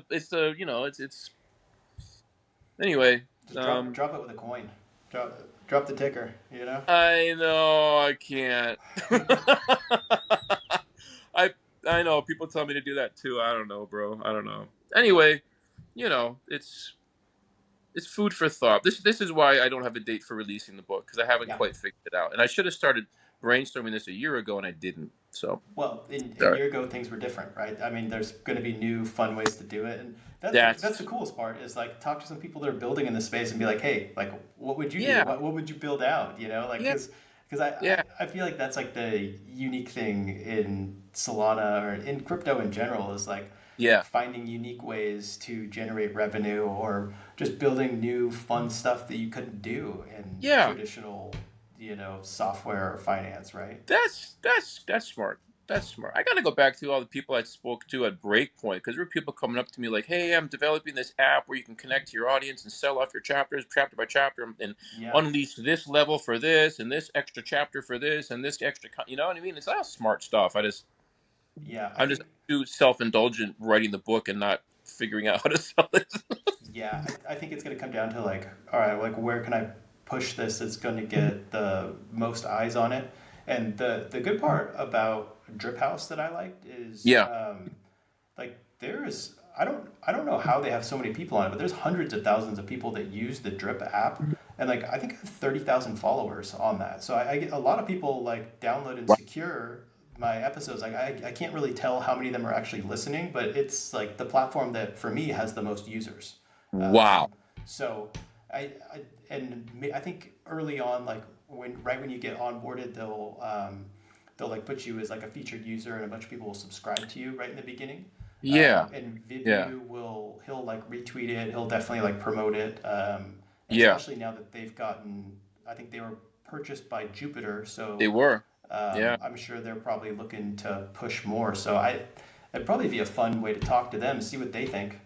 anyway. Just drop it with a coin. Drop the ticker, you know? I know I can't. I I know people tell me to do that too. I don't know, bro. I don't know. Anyway, it's food for thought. This is why I don't have a date for releasing the book, because I haven't Yeah. quite figured it out. And I should have started brainstorming this a year ago, and I didn't. So Well, a sorry. year ago things were different, right? I mean, there's going to be new fun ways to do it, and that's the That's coolest part is like talk to some people that are building in the space and be like, hey, like what would you do? yeah, What would you build out? You know, like yeah, because I, yeah, I feel like that's like the unique thing in Solana or in crypto in general is like yeah, finding unique ways to generate revenue or just building new fun stuff that you couldn't do in yeah. traditional, software or finance, right? That's smart. That's smart. I got to go back to all the people I spoke to at Breakpoint, because there were people coming up to me like, "Hey, I'm developing this app where you can connect to your audience and sell off your chapters, chapter by chapter, and Yeah. unleash this level for this, and this extra chapter for this, and this extra." You know what I mean? It's all smart stuff. Yeah, I I'm just think too self-indulgent writing the book and not figuring out how to sell it. yeah, I think it's gonna come down to like, all right, like where can I push this that's going to get the most eyes on it? And the good part about Drip House that I liked is Yeah. like there's I don't know how they have so many people on it, but there's hundreds of thousands of people that use the Drip app, and like I think I have 30,000 followers on that. So I get a lot of people like download and Wow. secure my episodes. Like I can't really tell how many of them are actually listening, but it's like the platform that for me has the most users. Wow. Um, so I I think early on, like right when you get onboarded, they'll like put you as like a featured user, and a bunch of people will subscribe to you right in the beginning. Yeah. And Yeah. Vibu he'll like retweet it. He'll definitely like promote it. And Yeah. especially now that they've gotten, I think they were purchased by Jupiter, They so were. Yeah. I'm sure they're probably looking to push more. So it'd probably be a fun way to talk to them, see what they think.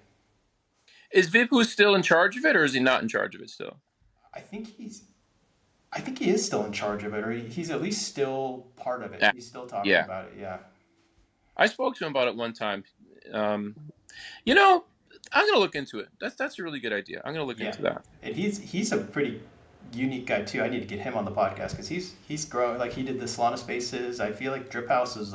Is Vipu still in charge of it, or is he not in charge of it still? I think I think he is still in charge of it, or he's at least still part of it. Yeah. He's still talking Yeah. about it. Yeah. I spoke to him about it one time. Um, you know, I'm gonna look into it. That's a really good idea. I'm gonna look Yeah, into that. and he's a pretty unique guy too. I need to get him on the podcast because he's growing. Like he did the Solana Spaces. I feel like Drip House is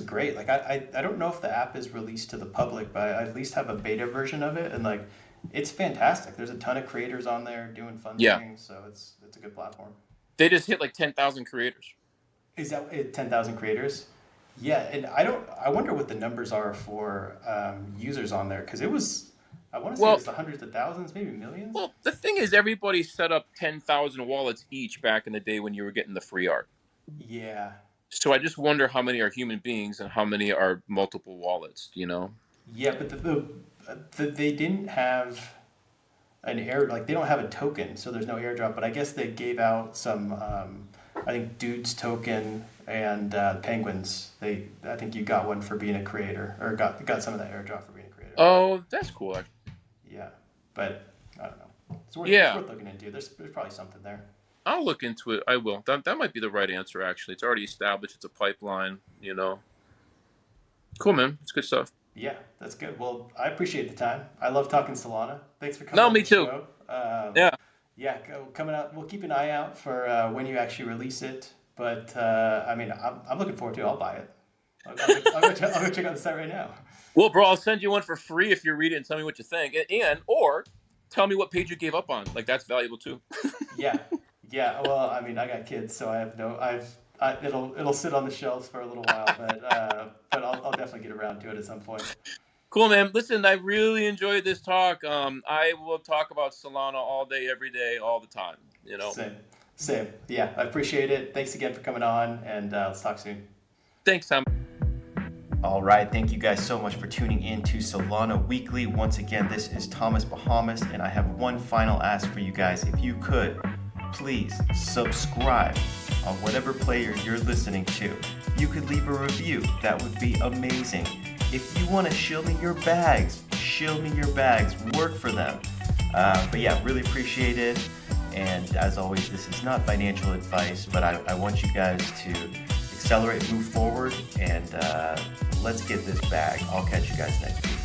great. Like I don't know if the app is released to the public, but I at least have a beta version of it, and like it's fantastic. There's a ton of creators on there doing fun Yeah. things, so it's a good platform. They just hit like 10,000 creators. Is that 10,000 creators? Yeah, and I wonder what the numbers are for users on there because I want to say it Well, was the hundreds of thousands, maybe millions. well, the thing is, everybody set up 10,000 wallets each back in the day when you were getting the free art. Yeah, So I just wonder how many are human beings and how many are multiple wallets. You know? yeah, but they didn't have an air like they don't have a token, so there's no airdrop. But I guess they gave out some. I think Dude's token and Penguins. I think you got one for being a creator, or got some of that airdrop for being a creator. Oh, that's cool. Yeah, but I don't know. It's Yeah, worth looking into. There's probably something there. I'll look into it. I will. That might be the right answer. Actually, it's already established. It's a pipeline. You know. Cool, man. It's good stuff. Yeah, that's good. Well, I appreciate the time. I love talking Solana. Thanks for coming No, on me the too. show. Yeah. Yeah, coming out. We'll keep an eye out for when you actually release it. But I mean, I'm looking forward to it. I'll buy it. I'll go check out the site right now. Well, bro, I'll send you one for free if you read it and tell me what you think, or tell me what page you gave up on. Like that's valuable too. Yeah, yeah. Well, I mean, I got kids, so it'll sit on the shelves for a little while, but I'll definitely get around to it at some point. Cool, man. Listen, I really enjoyed this talk. I will talk about Solana all day, every day, all the time. You know. Same. Yeah, I appreciate it. Thanks again for coming on, and let's talk soon. Thanks, Tom. All right, thank you guys so much for tuning in to Solana Weekly. Once again, this is Thomas Bahamas, and I have one final ask for you guys. If you could, please subscribe on whatever player you're listening to. You could leave a review. That would be amazing. If you want to shill me your bags, work for them. But yeah, really appreciate it. And as always, this is not financial advice, but I want you guys to accelerate, move forward, and let's get this bag. I'll catch you guys next week.